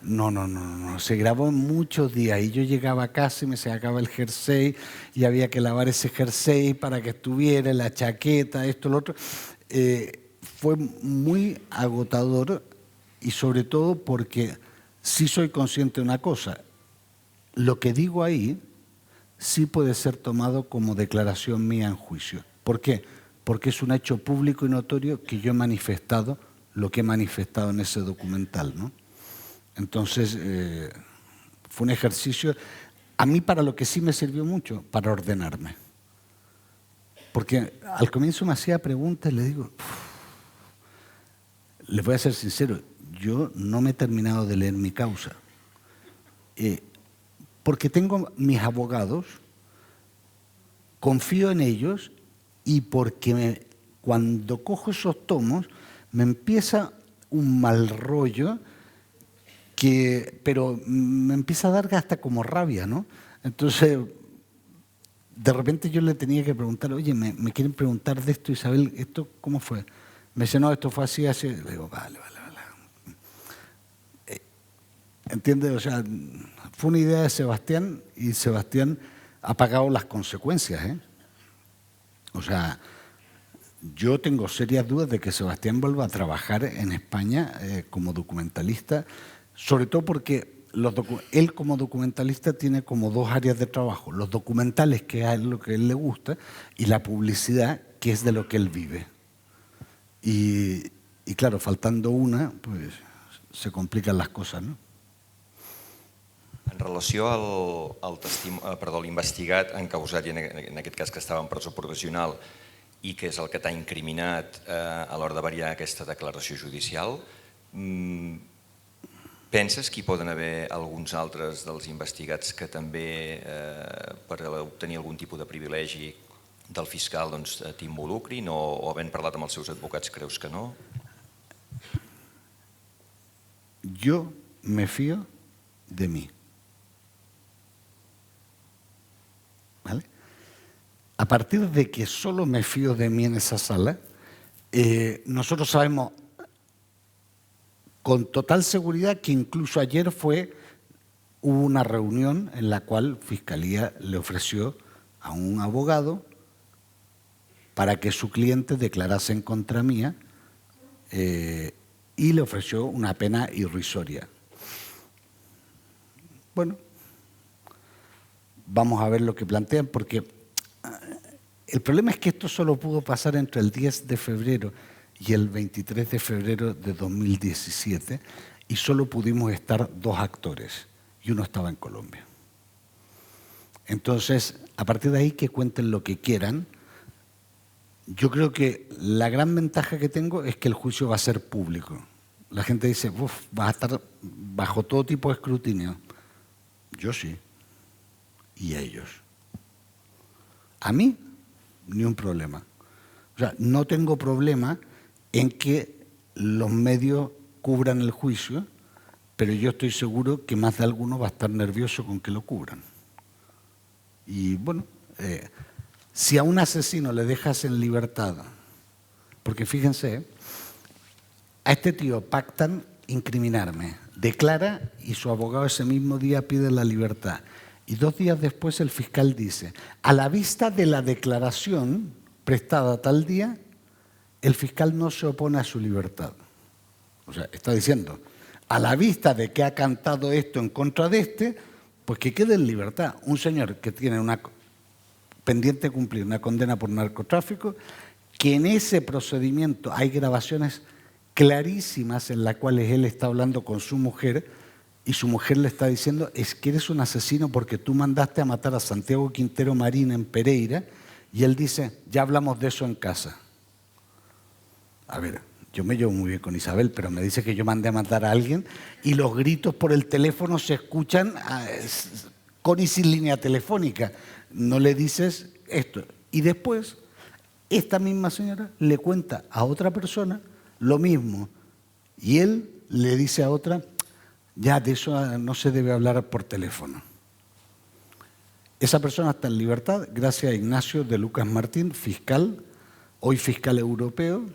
No. Se grabó en muchos días y yo llegaba a casa y me sacaba el jersey y había que lavar ese jersey para que estuviera, la chaqueta, esto, lo otro. Fue muy agotador y sobre todo porque sí soy consciente de una cosa. Lo que digo ahí sí puede ser tomado como declaración mía en juicio. ¿Por qué? Porque es un hecho público y notorio que yo he manifestado lo que he manifestado en ese documental, ¿no? Entonces, fue un ejercicio, a mí para lo que sí me sirvió mucho, para ordenarme. Porque al comienzo me hacía preguntas y le digo, les voy a ser sincero, yo no me he terminado de leer mi causa. Porque tengo mis abogados, confío en ellos y porque cuando cojo esos tomos me empieza un mal rollo, pero me empieza a dar hasta como rabia, ¿no? Entonces, de repente yo le tenía que preguntar, oye, me quieren preguntar de esto, Isabel, ¿esto cómo fue? Me dice, no, esto fue así, así. Le digo, vale. ¿Entiendes? O sea, fue una idea de Sebastián y Sebastián ha pagado las consecuencias, ¿eh? O sea, yo tengo serias dudas de que Sebastián vuelva a trabajar en España como documentalista, sobre todo porque él como documentalista tiene como dos áreas de trabajo, los documentales, que es lo que a él le gusta, y la publicidad, que es de lo que él vive. Y claro, faltando una, pues se complican las cosas, ¿no? En relació a l'investigat encausat, i en aquest cas que estava en presó provisional i que és el que t'ha incriminat a l'hora de variar aquesta declaració judicial, penses que hi poden haver alguns altres dels investigats que també, per obtenir algun tipus de privilegi del fiscal, t'involucrin, o havent parlat amb els seus advocats creus que no? Yo me fío de mí. ¿Vale? A partir de que solo me fío de mí en esa sala, nosotros sabemos con total seguridad que incluso ayer hubo una reunión en la cual Fiscalía le ofreció a un abogado para que su cliente declarase en contra mía y le ofreció una pena irrisoria. Bueno, vamos a ver lo que plantean, porque el problema es que esto solo pudo pasar entre el 10 de febrero y el 23 de febrero de 2017 y solo pudimos estar dos actores y uno estaba en Colombia. Entonces, a partir de ahí que cuenten lo que quieran. Yo creo que la gran ventaja que tengo es que el juicio va a ser público. La gente dice, va a estar bajo todo tipo de escrutinio. Yo sí. Y ellos. A mí, ni un problema. O sea, no tengo problema en que los medios cubran el juicio, pero yo estoy seguro que más de alguno va a estar nervioso con que lo cubran. Y bueno, si a un asesino le dejas en libertad, porque fíjense, a este tío pactan incriminarme, declara y su abogado ese mismo día pide la libertad. Y 2 días después el fiscal dice, a la vista de la declaración prestada tal día, el fiscal no se opone a su libertad. O sea, está diciendo, a la vista de que ha cantado esto en contra de este, pues que quede en libertad. Un señor que tiene una pendiente de cumplir una condena por narcotráfico, que en ese procedimiento hay grabaciones clarísimas en las cuales él está hablando con su mujer y su mujer le está diciendo, es que eres un asesino porque tú mandaste a matar a Santiago Quintero Marín en Pereira, y él dice, ya hablamos de eso en casa. A ver, yo me llevo muy bien con Isabel, pero me dice que yo mandé a matar a alguien y los gritos por el teléfono se escuchan con y sin línea telefónica. No le dices esto. Y después, esta misma señora le cuenta a otra persona lo mismo. Y él le dice a otra, ya de eso no se debe hablar por teléfono. Esa persona está en libertad gracias a Ignacio de Lucas Martín, fiscal, hoy fiscal europeo,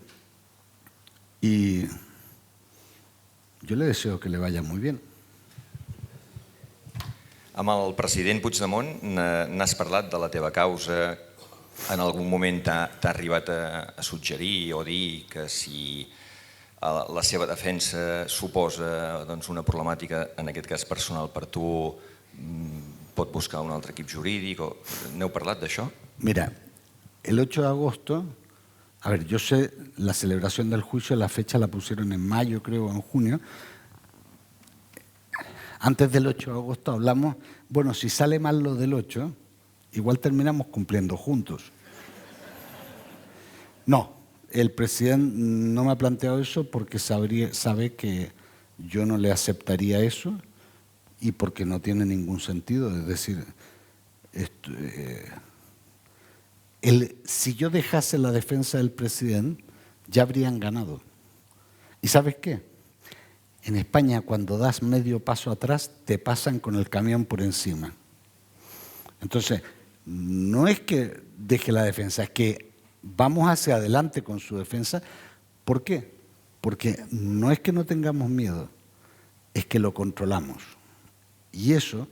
y yo le deseo que le vaya muy bien. Amb el president Puigdemont n'has parlat de la teva causa. En algun moment t'ha arribat a suggerir o dir que si la seva defensa suposa una problemàtica, en aquest cas personal per tu, pot buscar un altre equip jurídic? N'heu parlat d'això? Mira, el 8 de agosto, a ver, yo sé, la celebración del juicio, la fecha la pusieron en mayo, creo, o en junio. Antes del 8 de agosto hablamos, bueno, si sale mal lo del 8, igual terminamos cumpliendo juntos. No, el presidente no me ha planteado eso porque sabe que yo no le aceptaría eso y porque no tiene ningún sentido. Es decir, si yo dejase la defensa del presidente, ya habrían ganado. ¿Y sabes qué? En España, cuando das medio paso atrás, te pasan con el camión por encima. Entonces, no es que deje la defensa, es que vamos hacia adelante con su defensa. ¿Por qué? Porque no es que no tengamos miedo, es que lo controlamos. Y eso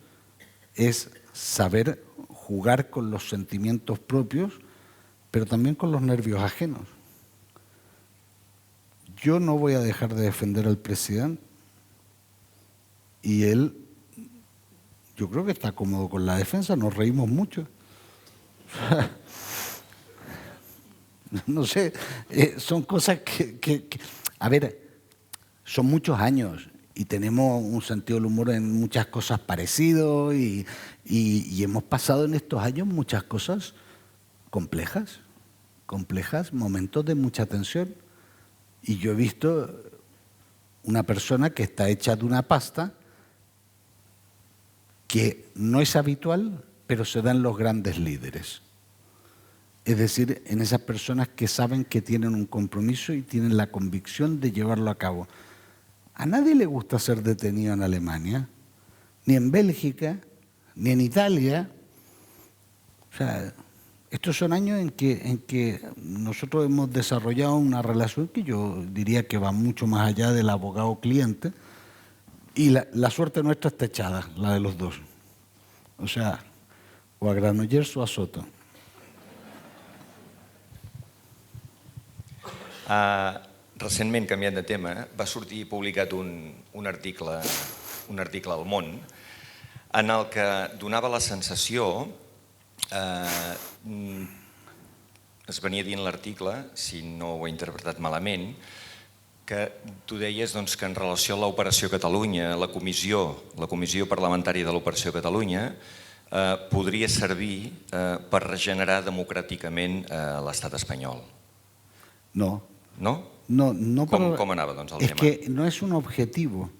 es saber jugar con los sentimientos propios, pero también con los nervios ajenos. Yo no voy a dejar de defender al presidente y él, yo creo que está cómodo con la defensa, nos reímos mucho. No sé, son cosas que, a ver, son muchos años y tenemos un sentido del humor en muchas cosas parecido y hemos pasado en estos años muchas cosas complejas, momentos de mucha tensión. Y yo he visto una persona que está hecha de una pasta que no es habitual, pero se da en los grandes líderes. Es decir, en esas personas que saben que tienen un compromiso y tienen la convicción de llevarlo a cabo. A nadie le gusta ser detenido en Alemania, ni en Bélgica, ni en Italia. O sea, estos son años en que nosotros hemos desarrollado una relación que yo diría que va mucho más allá del abogado-cliente y la suerte nuestra está echada, la de los dos. O sea, o a Granollers o a Soto. Recentment, canviant de tema, va sortir publicat un article al Món en el que donava la sensació, es venia dient l'article, si no ho he interpretat malament, que tu deies que en relació a l'Operació Catalunya, la comissió parlamentària de l'Operació Catalunya, podria servir per regenerar democràticament l'estat espanyol. No. ¿No? No, ¿Cómo anava, doncs, el tema? Es que no es un objetivo.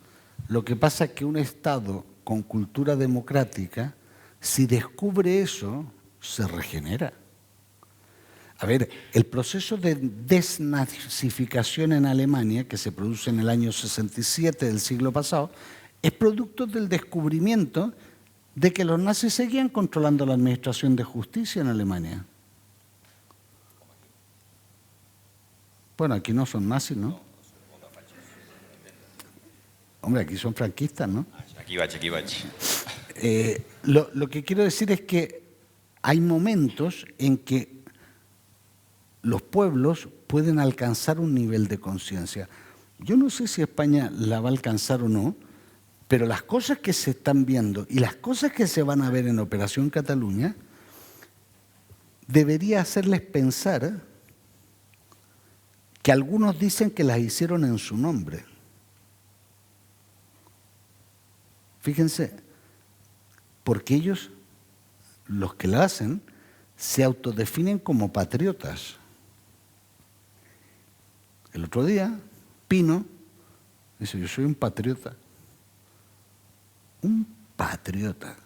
Lo que pasa es que un Estado con cultura democrática, si descubre eso, se regenera. A ver, el proceso de desnazificación en Alemania, que se produce en el año 67 del siglo pasado, es producto del descubrimiento de que los nazis seguían controlando la administración de justicia en Alemania. Bueno, aquí no son nazis, ¿no? Hombre, aquí son franquistas, ¿no? Aquí vaig. Lo que quiero decir es que hay momentos en que los pueblos pueden alcanzar un nivel de conciencia. Yo no sé si España la va a alcanzar o no, pero las cosas que se están viendo y las cosas que se van a ver en Operación Cataluña debería hacerles pensar que algunos dicen que las hicieron en su nombre. Fíjense, porque ellos, los que la hacen, se autodefinen como patriotas. El otro día, Pino dice, yo soy un patriota. Un patriota.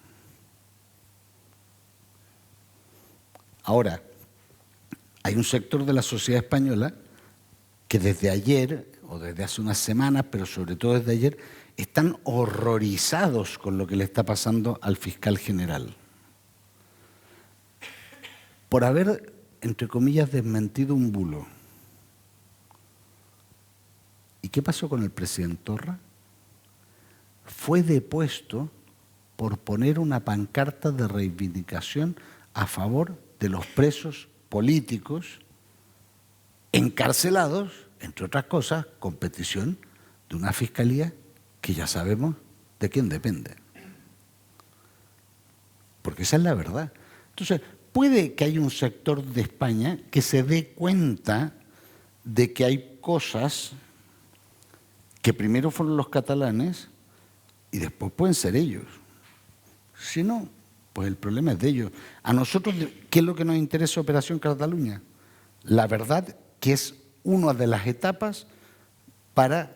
Ahora, hay un sector de la sociedad española que desde ayer, o desde hace unas semanas, pero sobre todo desde ayer, están horrorizados con lo que le está pasando al fiscal general. Por haber, entre comillas, desmentido un bulo. ¿Y qué pasó con el presidente Torra? Fue depuesto por poner una pancarta de reivindicación a favor de los presos políticos encarcelados, entre otras cosas, con petición de una fiscalía que ya sabemos de quién depende. Porque esa es la verdad. Entonces, puede que haya un sector de España que se dé cuenta de que hay cosas que primero fueron los catalanes y después pueden ser ellos. Si no, pues el problema es de ellos. A nosotros, ¿qué es lo que nos interesa Operación Cataluña? La verdad, que es una de las etapas para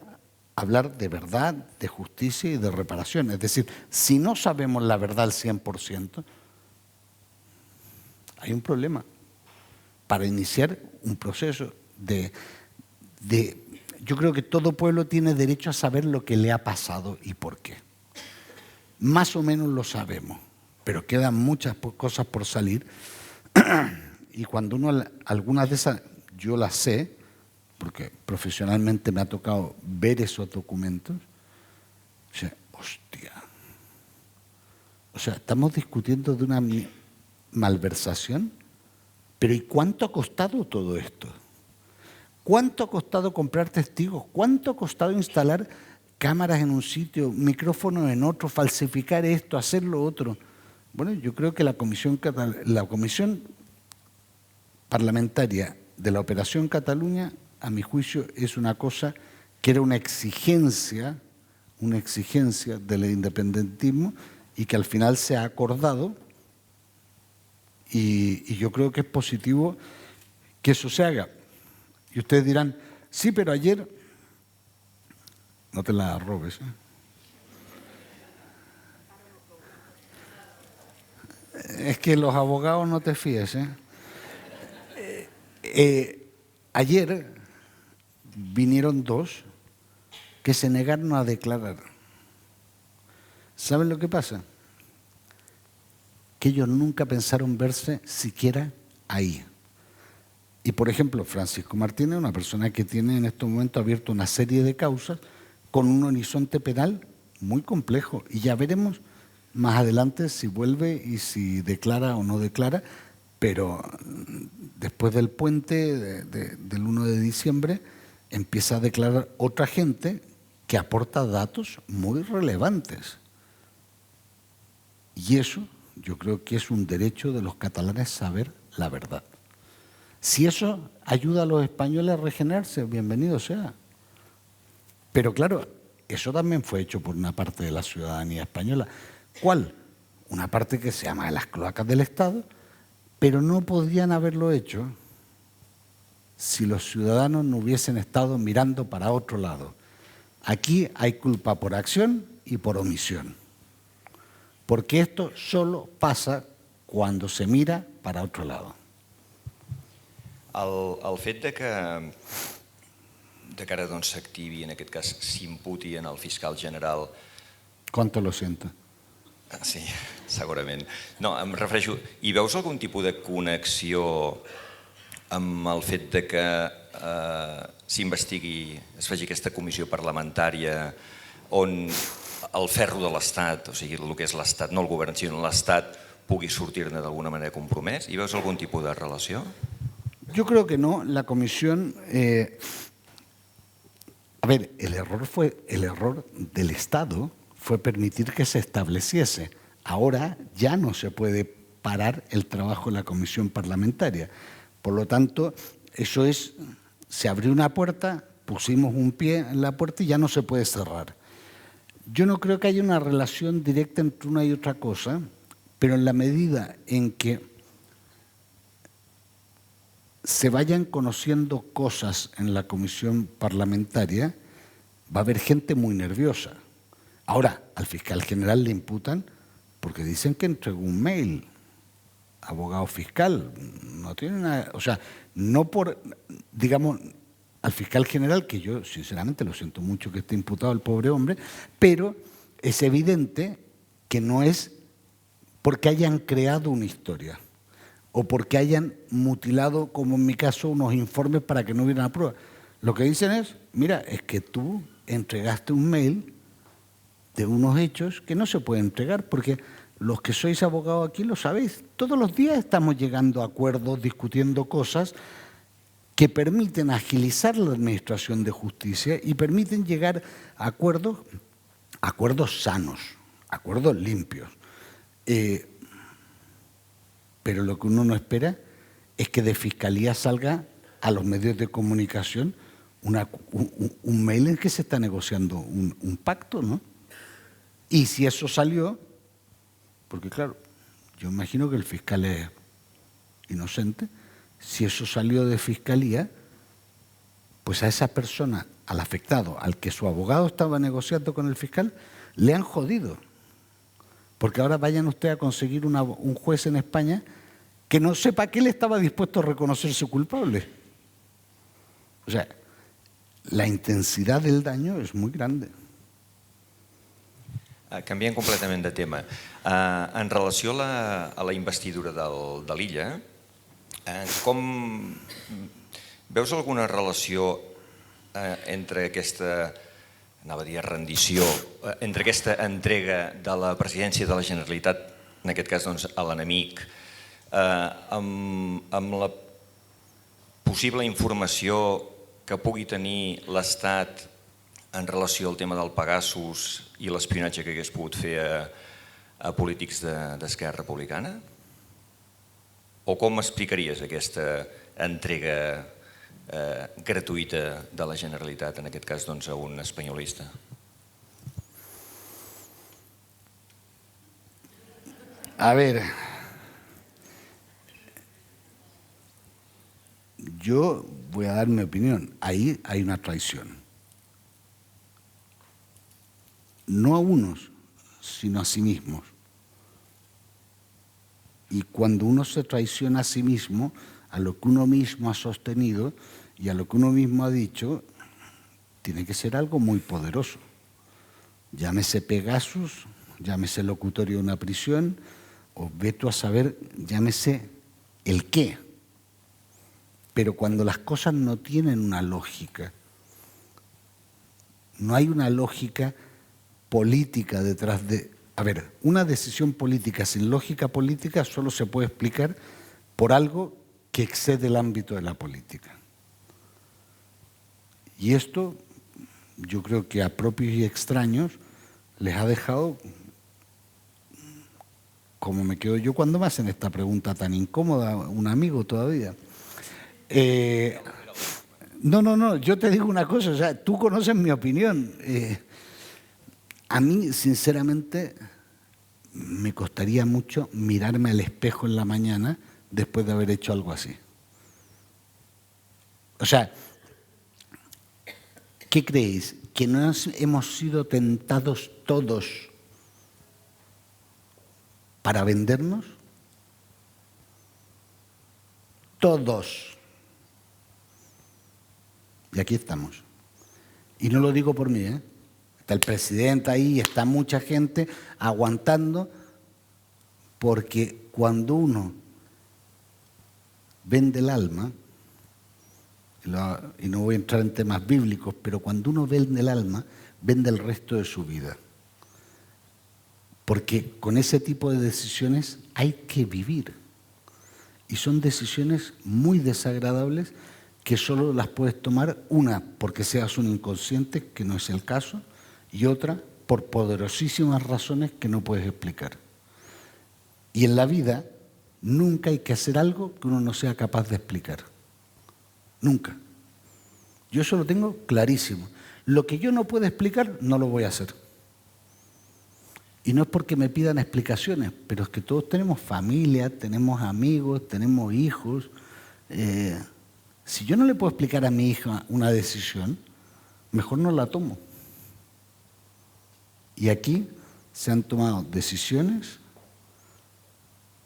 hablar de verdad, de justicia y de reparación. Es decir, si no sabemos la verdad al 100%, hay un problema para iniciar un proceso de... Yo creo que todo pueblo tiene derecho a saber lo que le ha pasado y por qué. Más o menos lo sabemos, pero quedan muchas cosas por salir. Y cuando uno, algunas de esas, yo las sé, porque profesionalmente me ha tocado ver esos documentos, o sea, hostia. O sea, estamos discutiendo de una malversación, pero ¿y cuánto ha costado todo esto? ¿Cuánto ha costado comprar testigos? ¿Cuánto ha costado instalar cámaras en un sitio, micrófonos en otro, falsificar esto, hacer lo otro? Bueno, yo creo que la comisión parlamentaria de la Operación Cataluña, a mi juicio, es una cosa que era una exigencia del independentismo y que al final se ha acordado y yo creo que es positivo que eso se haga. Y ustedes dirán, sí, pero ayer... No te la robes, ¿eh? Es que los abogados no te fíes, ayer vinieron dos que se negaron a declarar. ¿Saben lo que pasa? Que ellos nunca pensaron verse siquiera ahí. Y, por ejemplo, Francisco Martínez, una persona que tiene en este momento abierto una serie de causas con un horizonte penal muy complejo. Y ya veremos más adelante si vuelve y si declara o no declara, pero después del puente del 1 de diciembre empieza a declarar otra gente que aporta datos muy relevantes. Y eso yo creo que es un derecho de los catalanes saber la verdad. Si eso ayuda a los españoles a regenerarse, bienvenido sea. Pero claro, eso también fue hecho por una parte de la ciudadanía española. ¿Cuál? Una parte que se llama las cloacas del Estado, pero no podían haberlo hecho si los ciudadanos no hubiesen estado mirando para otro lado. Aquí hay culpa por acción y por omisión, porque esto solo pasa cuando se mira para otro lado. El fet de que ara s'activi, en aquest cas s'imputi en el fiscal general... ¿Cuánto lo siento? Sí, segurament. No, em refereixo... Hi veus algun tipus de connexió amb el fet de que s'investigui, es faci aquesta comissió parlamentària on el ferro de l'Estat, o sigui, el que és l'Estat, no el govern, sinó l'Estat, pugui sortir-ne d'alguna manera compromès? Hi veus algun tipus de relació? Yo creo que no. La comisión... a ver, el error del Estado fue permitir que se estableciese. Ahora ya no se puede parar el trabajo de la comisión parlamentaria. Por lo tanto, eso es, se abrió una puerta, pusimos un pie en la puerta y ya no se puede cerrar. Yo no creo que haya una relación directa entre una y otra cosa, pero en la medida en que se vayan conociendo cosas en la comisión parlamentaria, va a haber gente muy nerviosa. Ahora, al fiscal general le imputan porque dicen que entregó un mail, abogado fiscal. No tiene nada, o sea, no por, digamos, al fiscal general, que yo sinceramente lo siento mucho que esté imputado el pobre hombre, pero es evidente que no es porque hayan creado una historia o porque hayan mutilado, como en mi caso, unos informes para que no hubiera una prueba. Lo que dicen es, mira, es que tú entregaste un mail de unos hechos que no se pueden entregar, porque los que sois abogados aquí lo sabéis. Todos los días estamos llegando a acuerdos, discutiendo cosas que permiten agilizar la administración de justicia y permiten llegar a acuerdos sanos, acuerdos limpios. Pero lo que uno no espera es que de Fiscalía salga a los medios de comunicación un mail en que se está negociando un pacto, ¿no? Y si eso salió, porque claro, yo imagino que el fiscal es inocente, si eso salió de Fiscalía, pues a esa persona, al afectado, al que su abogado estaba negociando con el fiscal, le han jodido. Porque ahora vayan ustedes a conseguir un juez en España que no sepa que él estaba dispuesto a reconocerse culpable. O sea, la intensidad del daño es muy grande. Canviant completament de tema, en relació a la investidura de l'illa, com veus alguna relació entre aquesta, anava a dir rendició, entre aquesta entrega de la presidència de la Generalitat, en aquest cas doncs, a l'enemic, amb la possible informació que pugui tenir l'Estat en relació al tema del Pegasus i l'espionatge que hagués pogut fer a polítics d'Esquerra Republicana? O com explicaries aquesta entrega gratuïta de la Generalitat, en aquest cas doncs, a un espanyolista? A ver, yo voy a dar mi opinión. Ahí hay una traición. No a unos, sino a sí mismos. Y cuando uno se traiciona a sí mismo, a lo que uno mismo ha sostenido y a lo que uno mismo ha dicho, tiene que ser algo muy poderoso. Llámese Pegasus, llámese locutorio de una prisión, o veto a saber, llámese el qué. Pero cuando las cosas no tienen una lógica, no hay una lógica política detrás de... A ver, una decisión política sin lógica política solo se puede explicar por algo que excede el ámbito de la política. Y esto, yo creo que a propios y extraños les ha dejado, como me quedo yo cuando me hacen esta pregunta tan incómoda, un amigo todavía. No, yo te digo una cosa, o sea, tú conoces mi opinión. A mí, sinceramente, me costaría mucho mirarme al espejo en la mañana después de haber hecho algo así. O sea, ¿qué creéis? ¿Que no hemos sido tentados todos para vendernos? Todos. Y aquí estamos. Y no lo digo por mí, ¿eh? Está el presidente ahí, está mucha gente aguantando, porque cuando uno vende el alma, y no voy a entrar en temas bíblicos, pero cuando uno vende el alma, vende el resto de su vida. Porque con ese tipo de decisiones hay que vivir. Y son decisiones muy desagradables que solo las puedes tomar, una, porque seas un inconsciente, que no es el caso, y otra, por poderosísimas razones que no puedes explicar. Y en la vida nunca hay que hacer algo que uno no sea capaz de explicar. Nunca. Yo eso lo tengo clarísimo. Lo que yo no puedo explicar, no lo voy a hacer. Y no es porque me pidan explicaciones, pero es que todos tenemos familia, tenemos amigos, tenemos hijos. Si yo no le puedo explicar a mi hija una decisión, mejor no la tomo. Y aquí se han tomado decisiones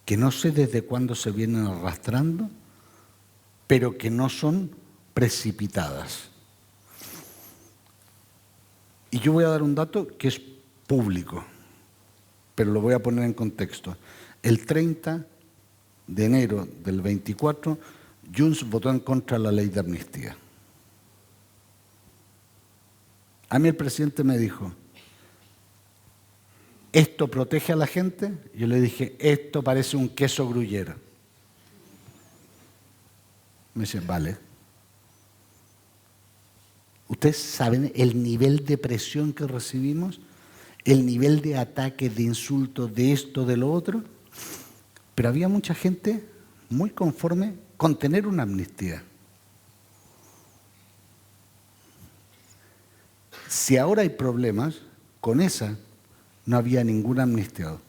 que no sé desde cuándo se vienen arrastrando, pero que no son precipitadas. Y yo voy a dar un dato que es público, pero lo voy a poner en contexto. El 30 de enero del 24, Junts votó en contra de la ley de amnistía. A mí el presidente me dijo, ¿esto protege a la gente? Yo le dije, esto parece un queso gruyere. Me dice, vale. ¿Ustedes saben el nivel de presión que recibimos? ¿El nivel de ataques, de insultos, de esto, de lo otro? Pero había mucha gente muy conforme con tener una amnistía. Si ahora hay problemas, con esa no había ningún amnistiado.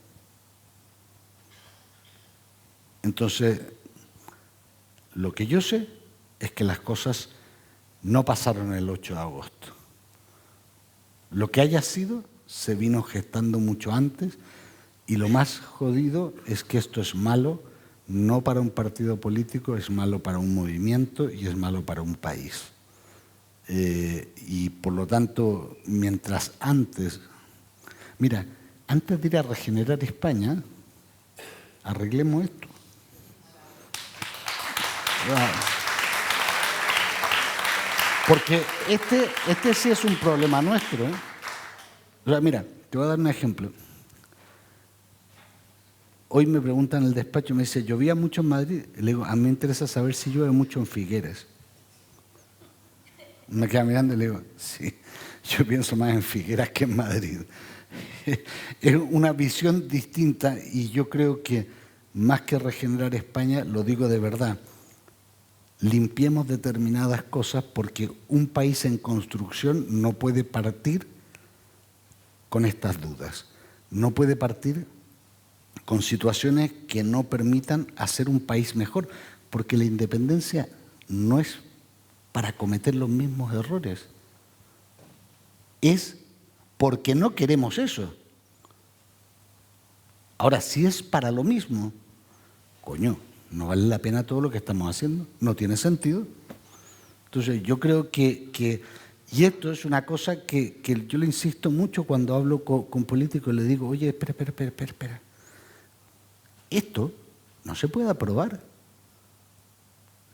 Entonces, lo que yo sé es que las cosas no pasaron el 8 de agosto. Lo que haya sido se vino gestando mucho antes y lo más jodido es que esto es malo no para un partido político, es malo para un movimiento y es malo para un país. Y por lo tanto, mientras antes... Mira, antes de ir a regenerar España, arreglemos esto. Porque este sí es un problema nuestro, ¿eh? O sea, mira, te voy a dar un ejemplo. Hoy me preguntan en el despacho, me dice, ¿llovía mucho en Madrid? Le digo, a mí me interesa saber si llueve mucho en Figueres. Me queda mirando y le digo, sí, yo pienso más en Figueras que en Madrid. Es una visión distinta y yo creo que más que regenerar España, lo digo de verdad, limpiemos determinadas cosas porque un país en construcción no puede partir con estas dudas. No puede partir con situaciones que no permitan hacer un país mejor, porque la independencia no es para cometer los mismos errores. Es porque no queremos eso. Ahora, si es para lo mismo, coño, no vale la pena todo lo que estamos haciendo, no tiene sentido. Entonces, yo creo que y esto es una cosa que yo le insisto mucho cuando hablo con políticos, le digo, oye, espera. Esto no se puede aprobar.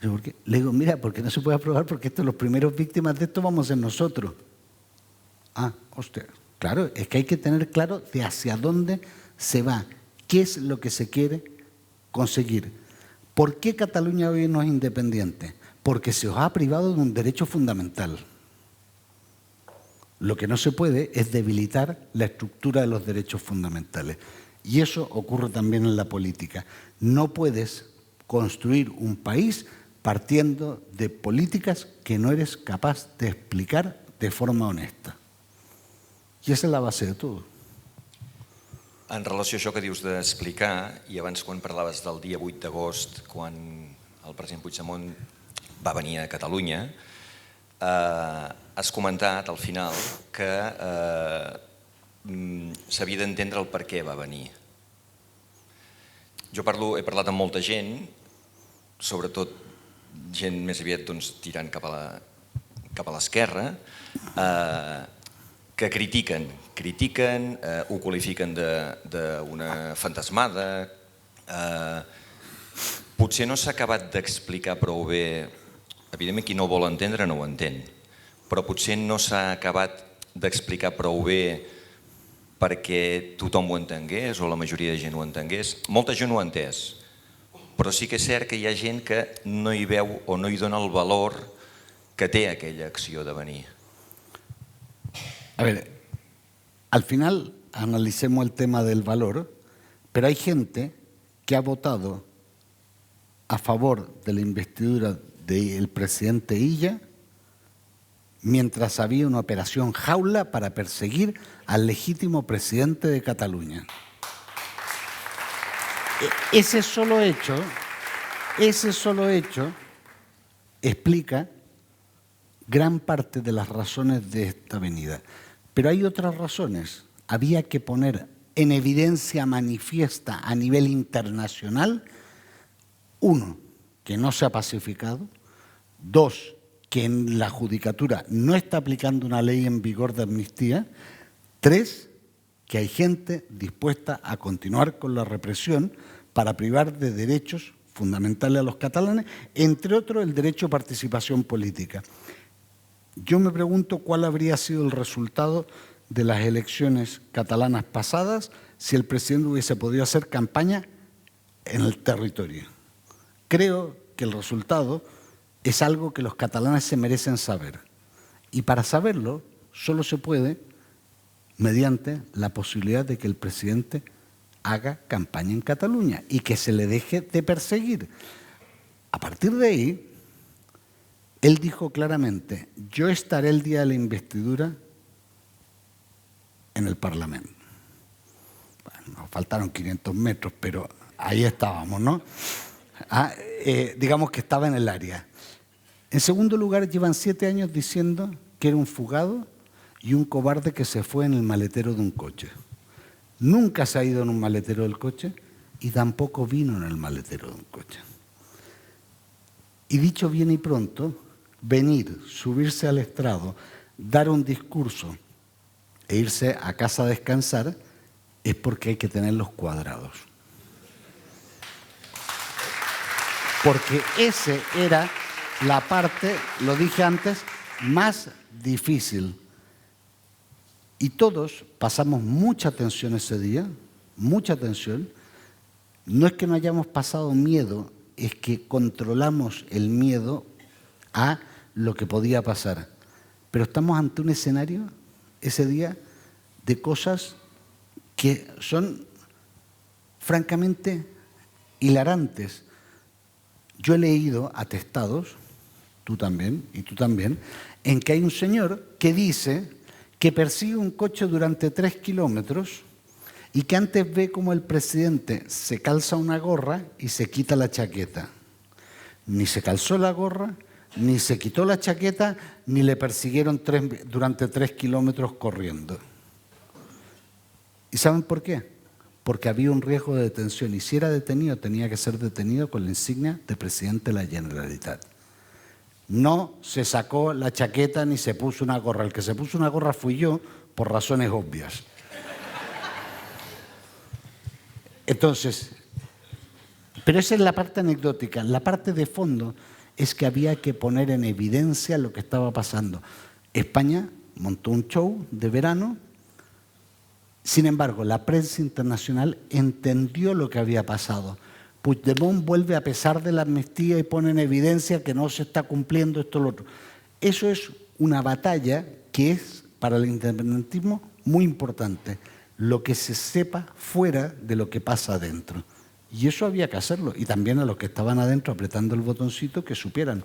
¿Por qué? Le digo, mira, ¿por qué no se puede aprobar? Porque los primeros víctimas de esto vamos a ser nosotros. Ah, hostia, claro, es que hay que tener claro de hacia dónde se va, qué es lo que se quiere conseguir. ¿Por qué Cataluña hoy no es independiente? Porque se os ha privado de un derecho fundamental. Lo que no se puede es debilitar la estructura de los derechos fundamentales. Y eso ocurre también en la política. No puedes construir un país partiendo de políticas que no eres capaz de explicar de forma honesta. I esa és la base de tot. En relació a això que dius d'explicar, i abans quan parlaves del dia 8 d'agost, quan el president Puigdemont va venir a Catalunya, has comentat al final que s'havia d'entendre el per què va venir. Jo he parlat amb molta gent, sobretot gent més aviat tirant cap a l'esquerra, que critiquen, ho qualifiquen d'una fantasmada. Potser no s'ha acabat d'explicar prou bé, evidentment qui no ho vol entendre no ho entén, però potser no s'ha acabat d'explicar prou bé perquè tothom ho entengués o la majoria de gent ho entengués. Molta gent ho ha entès, però sí que és cert que hi ha gent que no hi veu o no hi dona el valor que té aquella acció de venir. A ver, al final analicemos el tema del valor, pero hay gente que ha votado a favor de la investidura del presidente Illa mientras había una operación jaula para perseguir al legítimo presidente de Cataluña. Ese solo hecho explica gran parte de las razones de esta venida. Pero hay otras razones. Había que poner en evidencia manifiesta a nivel internacional, uno, que no se ha pacificado, dos, que en la judicatura no está aplicando una ley en vigor de amnistía, tres, que hay gente dispuesta a continuar con la represión para privar de derechos fundamentales a los catalanes, entre otros el derecho a participación política. Yo me pregunto cuál habría sido el resultado de las elecciones catalanas pasadas si el presidente hubiese podido hacer campaña en el territorio. Creo que el resultado es algo que los catalanes se merecen saber. Y para saberlo, solo se puede mediante la posibilidad de que el presidente haga campaña en Cataluña y que se le deje de perseguir. A partir de ahí, él dijo claramente, yo estaré el día de la investidura en el Parlamento. Bueno, nos faltaron 500 metros, pero ahí estábamos, ¿no? Digamos que estaba en el área. En segundo lugar, llevan 7 años diciendo que era un fugado y un cobarde que se fue en el maletero de un coche. Nunca se ha ido en un maletero del coche y tampoco vino en el maletero de un coche. Y dicho bien y pronto, venir, subirse al estrado, dar un discurso e irse a casa a descansar es porque hay que tenerlos cuadrados. Porque esa era la parte, lo dije antes, más difícil. Y todos pasamos mucha tensión ese día, mucha tensión. No es que no hayamos pasado miedo, es que controlamos el miedo a lo que podía pasar. Pero estamos ante un escenario, ese día, de cosas que son francamente hilarantes. Yo he leído atestados, tú también, y tú también, en que hay un señor que dice que persigue un coche durante 3 kilómetros y que antes ve como el presidente se calza una gorra y se quita la chaqueta. Ni se calzó la gorra, ni se quitó la chaqueta, ni le persiguieron durante 3 kilómetros corriendo. ¿Y saben por qué? Porque había un riesgo de detención y si era detenido tenía que ser detenido con la insignia de presidente de la Generalitat. No se sacó la chaqueta ni se puso una gorra. El que se puso una gorra fui yo por razones obvias. Entonces, pero esa es la parte anecdótica. La parte de fondo es que había que poner en evidencia lo que estaba pasando. España montó un show de verano. Sin embargo, la prensa internacional entendió lo que había pasado. Puigdemont vuelve a pesar de la amnistía y pone en evidencia que no se está cumpliendo esto o lo otro. Eso es una batalla que es para el independentismo muy importante. Lo que se sepa fuera de lo que pasa adentro. Y eso había que hacerlo. Y también a los que estaban adentro apretando el botoncito que supieran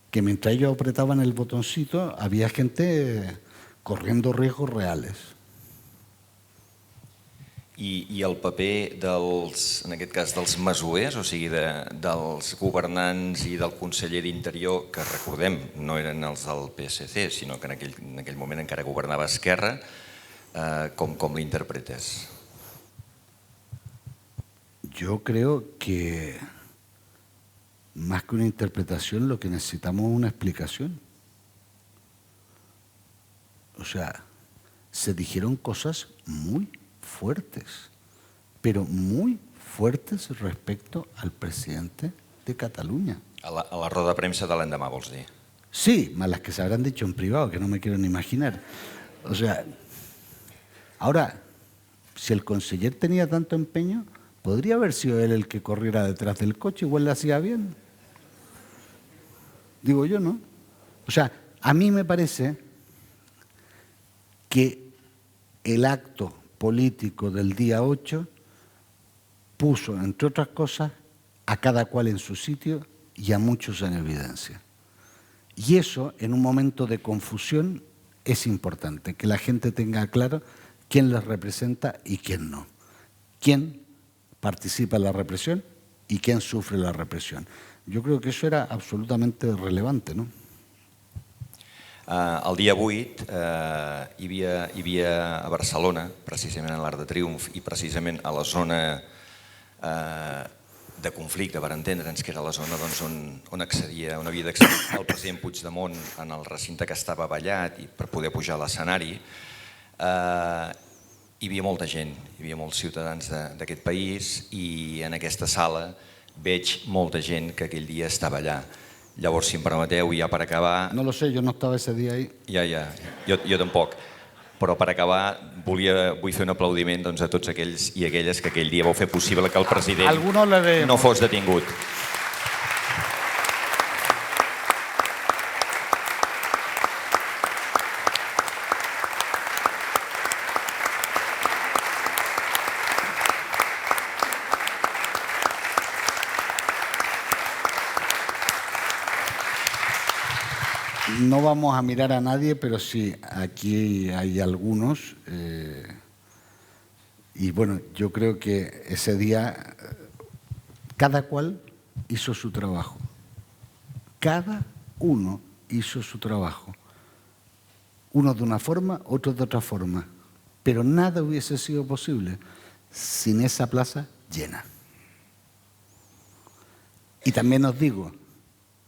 que mientras ellos apretaban el botoncito había gente corriendo riesgos reales. I el paper dels, en aquest cas, dels masoers, o sigui, dels governants i del conseller d'Interior, que recordem, no eren els del PSC, sinó que en aquell moment encara governava Esquerra, com l'interpretes? Yo creo que más que una interpretación, lo que necesitamos es una explicación. O sea, se dijeron cosas muy fuertes, pero muy fuertes respecto al presidente de Cataluña. A la roda de premsa de l'endemà, vols dir? Sí, más las que se habrán dicho en privado, que no me quiero ni imaginar. O sea, ahora, si el conseller tenía tanto empeño, podría haber sido él el que corriera detrás del coche, igual le hacía bien. Digo yo, ¿no? O sea, a mí me parece que el acto político del día 8 puso, entre otras cosas, a cada cual en su sitio y a muchos en evidencia. Y eso, en un momento de confusión, es importante, que la gente tenga claro quién les representa y quién no. Quién participa en la represión y quién sufre la represión. Yo creo que eso era absolutamente relevante, ¿no? El dia 8 hi havia a Barcelona, precisament a l'Arc de Triomf, i precisament a la zona de conflicte, per entendre'ns, que era la zona on on havia d'accedir el president Puigdemont en el recinte que estava vallat i per poder pujar a l'escenari, hi havia molta gent, hi havia molts ciutadans d'aquest país i en aquesta sala veig molta gent que aquell dia estava allà. Llavors, si em permeteu, ja per acabar... No lo sé, yo no estaba ese día ahí. Ja, jo tampoc. però per acabar vull fer un aplaudiment a tots aquells i aquelles que aquell dia vau fer possible que el president no fos detingut. No vamos a mirar a nadie, pero sí, aquí hay algunos. Y bueno, yo creo que ese día cada cual hizo su trabajo. Cada uno hizo su trabajo. Unos de una forma, otros de otra forma. Pero nada hubiese sido posible sin esa plaza llena. Y también os digo,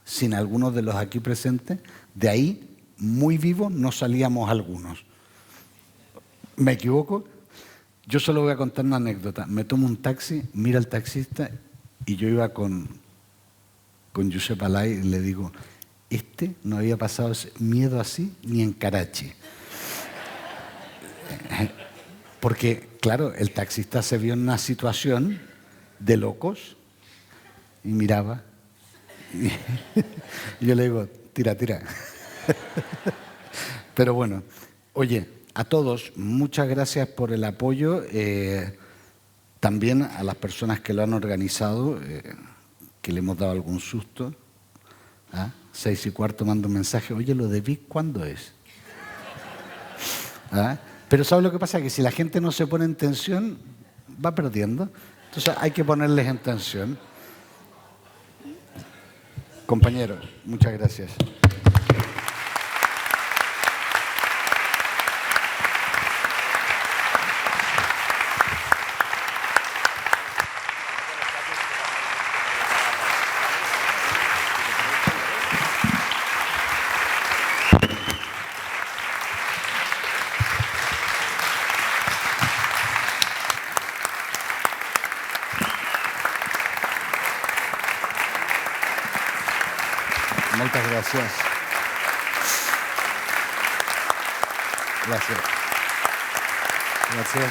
sin algunos de los aquí presentes, de ahí, muy vivos, no salíamos algunos. ¿Me equivoco? Yo solo voy a contar una anécdota. Me tomo un taxi, mira al taxista y yo iba con Josep Alay y le digo, no había pasado ese miedo así ni en Karachi. Porque, claro, el taxista se vio en una situación de locos y miraba. Y yo le digo, tira. Pero bueno, oye, a todos, muchas gracias por el apoyo. También a las personas que lo han organizado, que le hemos dado algún susto. 6:15 mando un mensaje, oye, lo de Vic, ¿cuándo es? Pero ¿sabes lo que pasa? Que si la gente no se pone en tensión, va perdiendo. Entonces hay que ponerles en tensión. Compañeros, muchas gracias. Muchas gracias. Gracias.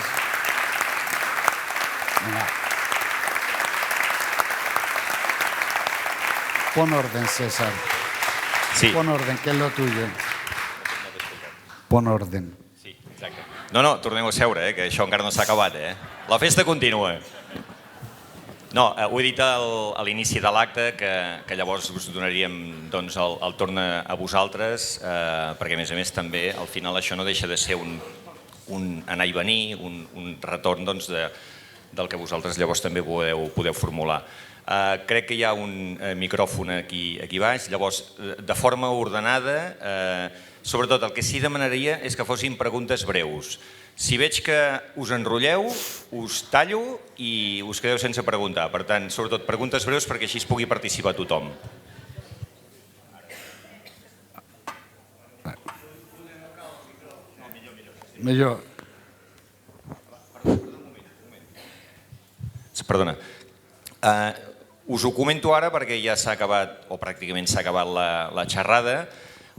Venga. Pon orden, César. Sí. Pon orden, que és lo tuyo. Pon orden. Sí, exacte. No, torneu a seure, que això encara no s'ha acabat. La festa continua. No, ho he dit a l'inici de l'acte, que llavors us donaríem el torn a vosaltres, perquè a més també al final això no deixa de ser un anar i venir, un retorn del que vosaltres llavors també podeu formular. Crec que hi ha un micròfon aquí baix, llavors de forma ordenada, sobretot el que sí demanaria és que fossin preguntes breus. Si veig que us enrotlleu, us tallo i us quedeu sense preguntar. Per tant, sobretot preguntes breus perquè així es pugui participar tothom. Millor. Perdona. Us ho comento ara perquè ja s'ha acabat, o pràcticament s'ha acabat la xerrada.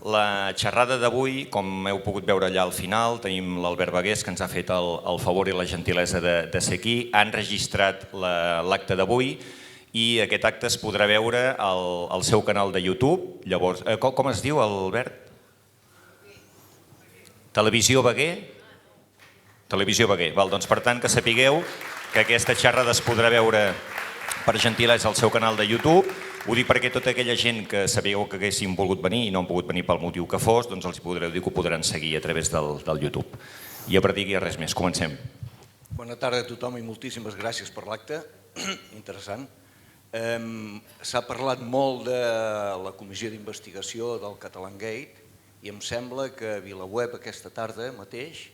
La xerrada d'avui, com heu pogut veure allà al final, tenim l'Albert Bagués, que ens ha fet el favor i la gentilesa de ser aquí. Ha enregistrat l'acte d'avui i aquest acte es podrà veure al seu canal de YouTube. Llavors, com es diu, Albert? Televisió Baguer? Televisió Baguer. Doncs per tant que sapigueu que aquesta xerrada es podrà veure per gentilesa al seu canal de YouTube. Ho dic perquè tota aquella gent que sabíeu que haguessin volgut venir i no han pogut venir pel motiu que fos, doncs els podreu dir que ho podran seguir a través del YouTube. I a partir d'aquí res més. Comencem. Bona tarda a tothom i moltíssimes gràcies per l'acte. Interessant. S'ha parlat molt de la comissió d'investigació del Catalangate i em sembla que VilaWeb aquesta tarda mateix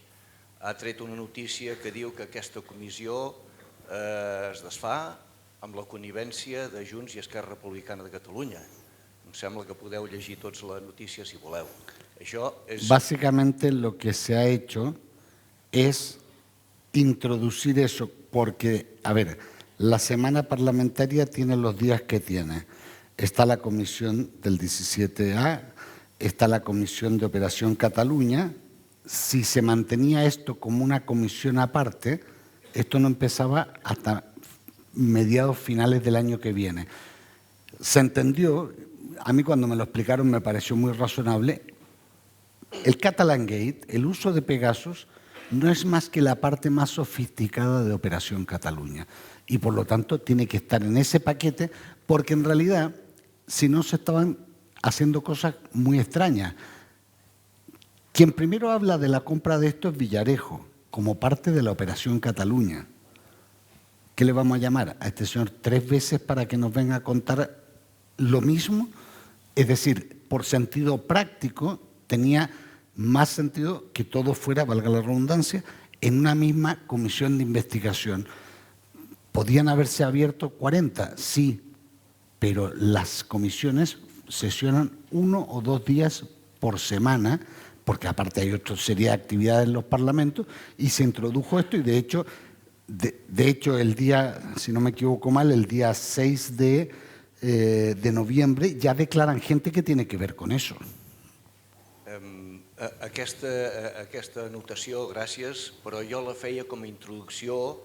ha tret una notícia que diu que aquesta comissió es desfà amb la connivència de Junts i Esquerra Republicana de Catalunya. Em sembla que podeu llegir tots la notícia si voleu. Básicamente lo que se ha hecho es introducir eso, porque, a ver, la semana parlamentaria tiene los días que tiene. Está la comisión del 17A, está la comisión de Operación Cataluña, si se mantenía esto como una comisión aparte, esto no empezaba hasta mediados finales del año que viene. Se entendió, a mí cuando me lo explicaron me pareció muy razonable, el Catalan Gate, el uso de Pegasus, no es más que la parte más sofisticada de Operación Cataluña y por lo tanto tiene que estar en ese paquete porque en realidad si no se estaban haciendo cosas muy extrañas. Quien primero habla de la compra de esto es Villarejo, como parte de la Operación Cataluña. ¿Qué le vamos a llamar a este señor 3 veces para que nos venga a contar lo mismo? Es decir, por sentido práctico, tenía más sentido que todo fuera, valga la redundancia, en una misma comisión de investigación. ¿Podían haberse abierto 40? Sí, pero las comisiones sesionan 1 o 2 días por semana, porque aparte hay otra serie de actividades en los parlamentos, y se introdujo esto y de hecho el día, si no me equivoco mal, el día 6 de noviembre ja declaran gente que tiene que ver con eso. Aquesta anotació, gràcies, però jo la feia com a introducció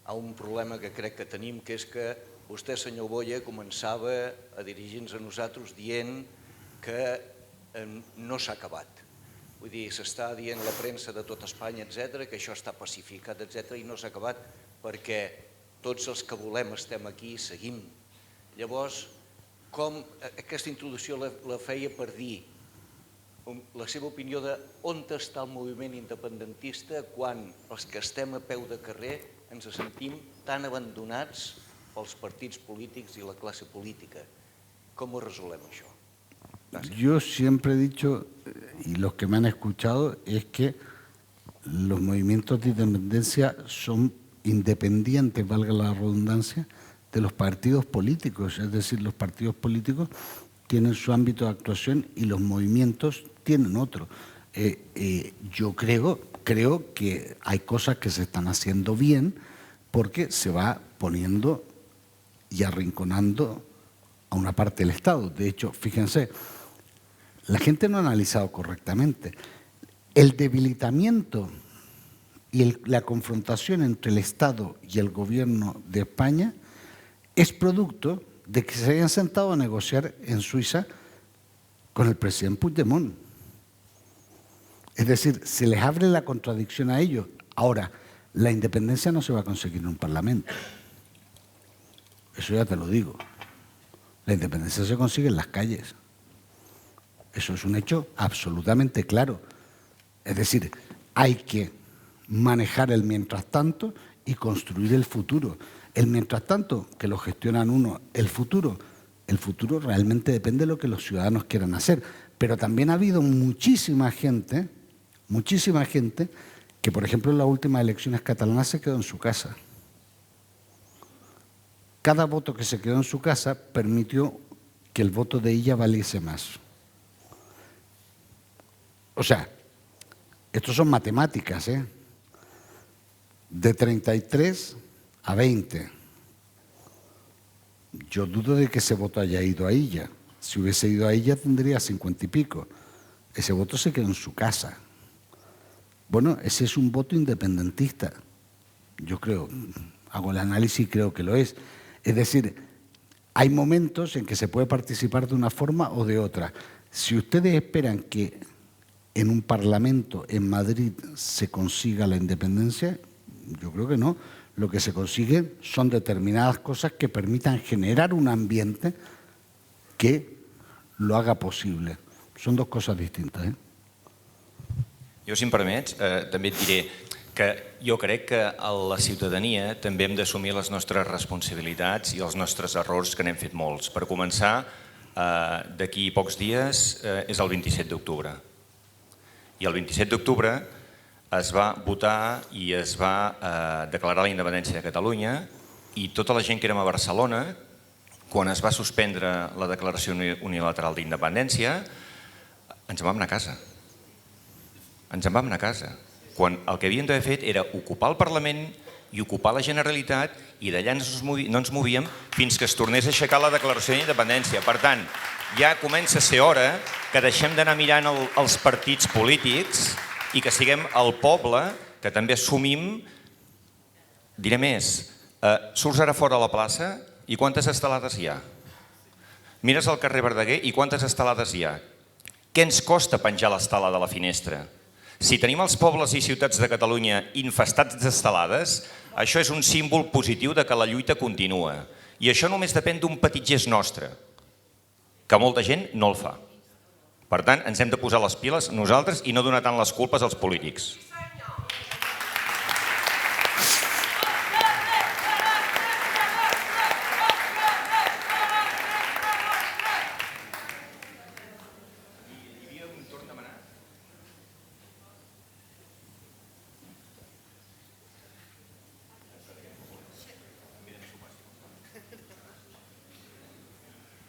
a un problema que crec que tenim, que és que vostè, senyor Boya, començava a dirigir-nos a nosaltres dient que no s'ha acabat. Vull dir, s'està dient la premsa de tot Espanya, etc., que això està pacificat, etc., i no s'ha acabat perquè tots els que volem estem aquí i seguim. Llavors, aquesta introducció la feia per dir la seva opinió de on està el moviment independentista quan els que estem a peu de carrer ens sentim tan abandonats pels partits polítics y la clase política. ¿Cómo resolvemos eso? Gracias. Yo siempre he dicho, y los que me han escuchado, es que los movimientos de independencia son independientes, valga la redundancia, de los partidos políticos. Es decir, los partidos políticos tienen su ámbito de actuación y los movimientos tienen otro. Yo creo que hay cosas que se están haciendo bien porque se va poniendo y arrinconando a una parte del Estado. De hecho, fíjense, la gente no ha analizado correctamente. El debilitamiento y la confrontación entre el Estado y el gobierno de España es producto de que se hayan sentado a negociar en Suiza con el presidente Puigdemont. Es decir, se les abre la contradicción a ellos. Ahora, la independencia no se va a conseguir en un parlamento. Eso ya te lo digo. La independencia se consigue en las calles. Eso es un hecho absolutamente claro. Es decir, hay que manejar el mientras tanto y construir el futuro. El mientras tanto, que lo gestionan uno, el futuro realmente depende de lo que los ciudadanos quieran hacer. Pero también ha habido muchísima gente que, por ejemplo, en las últimas elecciones catalanas se quedó en su casa. Cada voto que se quedó en su casa permitió que el voto de ella valiese más. O sea, estos son matemáticas, ¿eh? De 33 a 20. Yo dudo de que ese voto haya ido a ella. Si hubiese ido a ella tendría 50 y pico. Ese voto se quedó en su casa. Bueno, ese es un voto independentista. Yo creo, hago el análisis y creo que lo es. Es decir, hay momentos en que se puede participar de una forma o de otra. Si ustedes esperan que en un parlamento en Madrid se consiga la independencia, yo creo que no. Lo que se consigue son determinadas cosas que permitan generar un ambiente que lo haga possible. Són dues coses distintes. Jo, si em permets, també et diré que jo crec que a la ciutadania també hem d'assumir les nostres responsabilitats i els nostres errors, que n'hem fet molts. Per començar, d'aquí pocs dies és el 27 d'octubre. I el 27 d'octubre es va votar i es va declarar la independència de Catalunya i tota la gent que érem a Barcelona, quan es va suspendre la declaració unilateral d'independència, ens en vam anar a casa. Ens en vam anar a casa. Quan el que havíem d'haver fet era ocupar el Parlament i ocupar la Generalitat i d'allà no ens movíem fins que es tornés a aixecar la declaració d'independència. Per tant, ja comença a ser hora que deixem d'anar mirant els partits polítics i que siguem el poble que també assumim. Diré més, surts ara fora a la plaça i quantes estelades hi ha? Mires al carrer Verdaguer i quantes estelades hi ha? Què ens costa penjar l'estelada a la finestra? Si tenim els pobles i ciutats de Catalunya infestats d'estelades, això és un símbol positiu de que la lluita continua. I això només depèn d'un petit gest nostre, que molta gent no el fa. Per tant, ens hem de posar les piles nosaltres i no donar tant les culpes als polítics.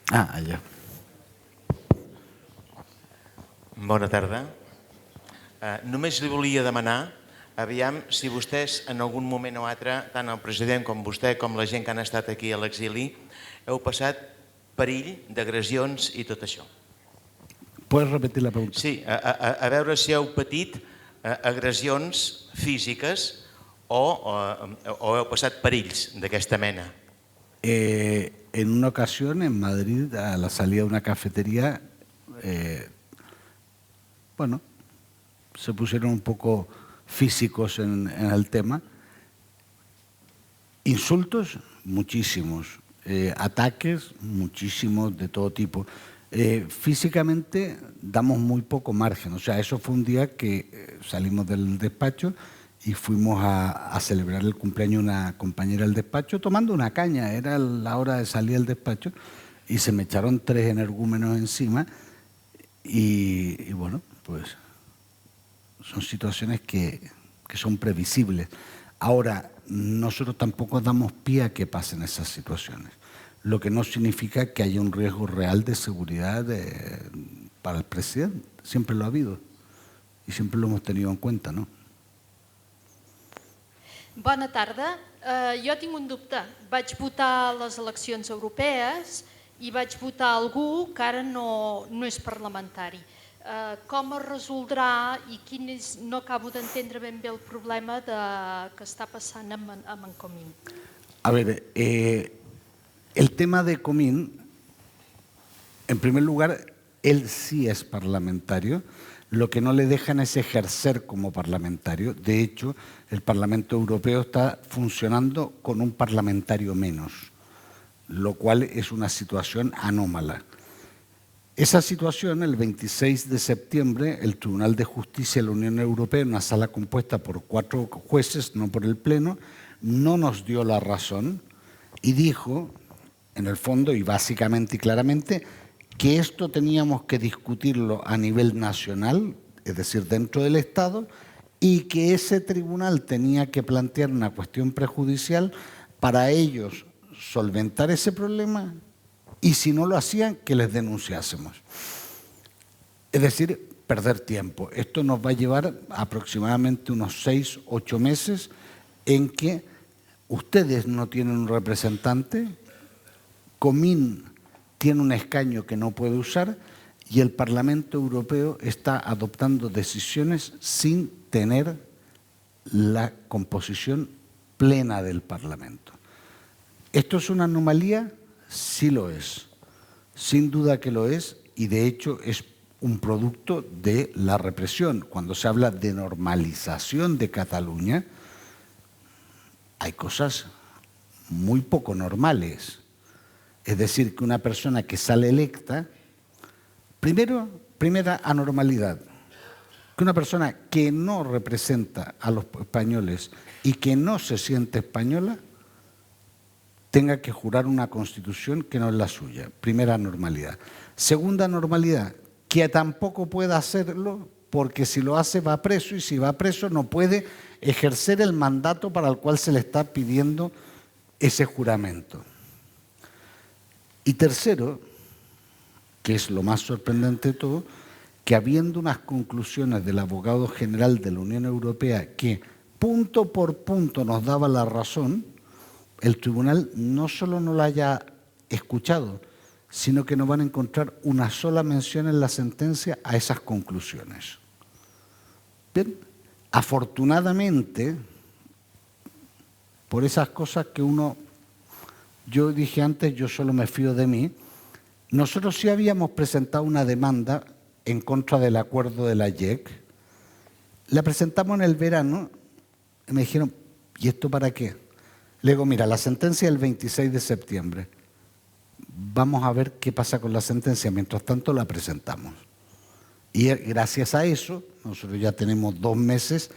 Allà. Bona tarda. Només li volia demanar, aviam si vostès en algun moment o altre, tant el president com vostè, com la gent que han estat aquí a l'exili, heu passat perill d'agressions i tot això. ¿Puedes repetir la pregunta? Sí, a veure si heu patit agressions físiques o heu passat perills d'aquesta mena. En una ocasión en Madrid, a la salida de una cafetería, se pusieron un poco físicos en el tema. Insultos, muchísimos. Ataques, muchísimos, de todo tipo. Físicamente damos muy poco margen. O sea, eso fue un día que salimos del despacho y fuimos a celebrar el cumpleaños de una compañera del despacho tomando una caña. Era la hora de salir del despacho y se me echaron 3 energúmenos encima y bueno, pues son situaciones que son previsibles. Ahora, nosotros tampoco damos pie a que pasen esas situaciones, lo que no significa que haya un riesgo real de seguridad para el presidente. Siempre lo ha habido y siempre lo hemos tenido en cuenta, ¿no? Bona tarda. Jo tinc un dubte. Vaig votar a les eleccions europees i vaig votar algú que ara no és parlamentari. Com es resoldrà i no acabo d'entendre ben bé el problema que està passant amb en Comín? A ver, el tema de Comín, en primer lugar, él sí es parlamentario. Lo que no le dejan es ejercer como parlamentario. De hecho, el Parlamento Europeo está funcionando con un parlamentario menos, lo cual es una situación anómala. Esa situación, el 26 de septiembre, el Tribunal de Justicia de la Unión Europea, en una sala compuesta por 4 jueces, no por el Pleno, no nos dio la razón y dijo, en el fondo y básicamente y claramente, que esto teníamos que discutirlo a nivel nacional, es decir, dentro del Estado, y que ese tribunal tenía que plantear una cuestión prejudicial para ellos solventar ese problema y si no lo hacían, que les denunciásemos. Es decir, perder tiempo. Esto nos va a llevar aproximadamente unos 6, 8 meses en que ustedes no tienen un representante, Comín tiene un escaño que no puede usar y el Parlamento Europeo está adoptando decisiones sin tener la composición plena del Parlamento. ¿Esto es una anomalía? Sí lo es. Sin duda que lo es y de hecho es un producto de la represión. Cuando se habla de normalización de Cataluña, hay cosas muy poco normales. Es decir, que una persona que sale electa, primera anormalidad, que una persona que no representa a los españoles y que no se siente española tenga que jurar una constitución que no es la suya. Primera anormalidad. Segunda anormalidad, que tampoco pueda hacerlo porque si lo hace va preso y si va preso no puede ejercer el mandato para el cual se le está pidiendo ese juramento. Y tercero, que es lo más sorprendente de todo, que habiendo unas conclusiones del abogado general de la Unión Europea que punto por punto nos daba la razón, el tribunal no solo no la haya escuchado, sino que no van a encontrar una sola mención en la sentencia a esas conclusiones. Bien, afortunadamente, por esas cosas que yo dije antes, yo solo me fío de mí, nosotros sí habíamos presentado una demanda en contra del acuerdo de la JEC. La presentamos en el verano y me dijeron, ¿y esto para qué? Le digo, mira, la sentencia es el 26 de septiembre. Vamos a ver qué pasa con la sentencia. Mientras tanto, la presentamos. Y gracias a eso, nosotros ya tenemos 2 meses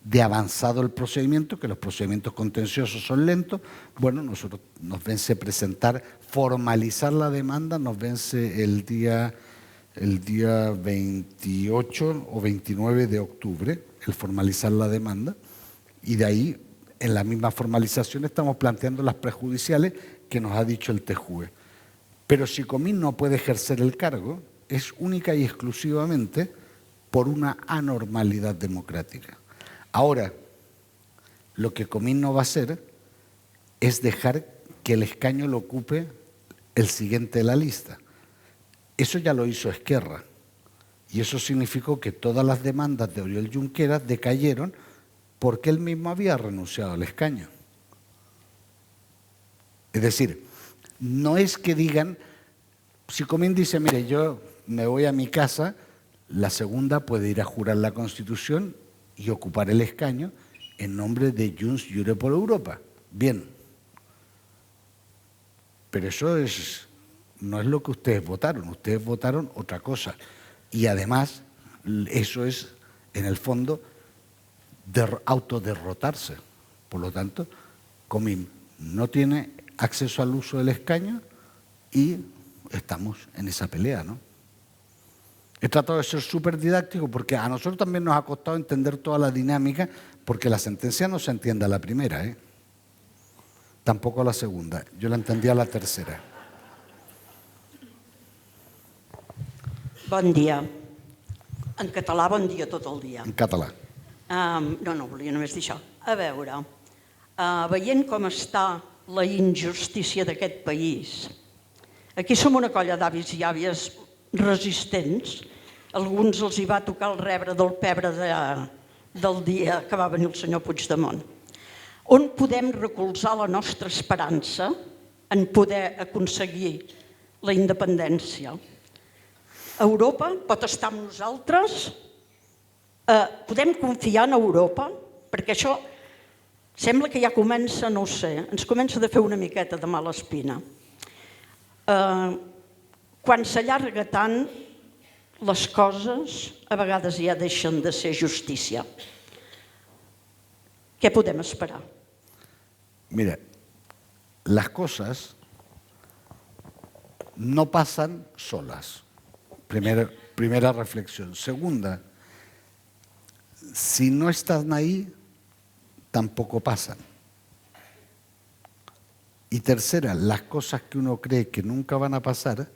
de avanzado el procedimiento, que los procedimientos contenciosos son lentos. Bueno, nosotros nos vence presentar, formalizar la demanda, nos vence el día 28 o 29 de octubre, el formalizar la demanda, y de ahí, en la misma formalización, estamos planteando las prejudiciales que nos ha dicho el TJUE. Pero si Comín no puede ejercer el cargo, es única y exclusivamente por una anormalidad democrática. Ahora, lo que Comín no va a hacer es dejar que el escaño lo ocupe el siguiente de la lista. Eso ya lo hizo Esquerra, y eso significó que todas las demandas de Oriol Junqueras decayeron porque él mismo había renunciado al escaño. Es decir, no es que digan, si Comín dice, mire, yo me voy a mi casa, la segunda puede ir a jurar la Constitución y ocupar el escaño en nombre de Junts Jure por Europa. Bien. Pero eso no es lo que ustedes votaron otra cosa. Y además, eso es, en el fondo, autoderrotarse. Por lo tanto, Comín no tiene acceso al uso del escaño y estamos en esa pelea, ¿no? He tratado de ser súper didáctico porque a nosotros también nos ha costado entender toda la dinámica, porque la sentencia no se entiende a la primera, tampoco a la segunda. Yo la entendí a la tercera. Bon dia. En català, bon dia tot el dia. En català. No, volia només dir això. A veure, veient com està la injustícia d'aquest país, aquí som una colla d'avis i àvies resistents. Alguns els hi va tocar el rebre del pebre del dia que va venir el senyor Puigdemont. On podem recolzar la nostra esperança en poder aconseguir la independència? Europa pot estar amb nosaltres? Podem confiar en Europa? Perquè això sembla que ja comença, no ho sé, ens comença a fer una miqueta de mala espina. Quan s'allarga tant, les coses a vegades ja deixen de ser justícia. Què podem esperar? Mira, las cosas no pasan solas. Primera reflexión. Segunda, si no están ahí, tampoco pasan. Y tercera, las cosas que uno cree que nunca van a pasar,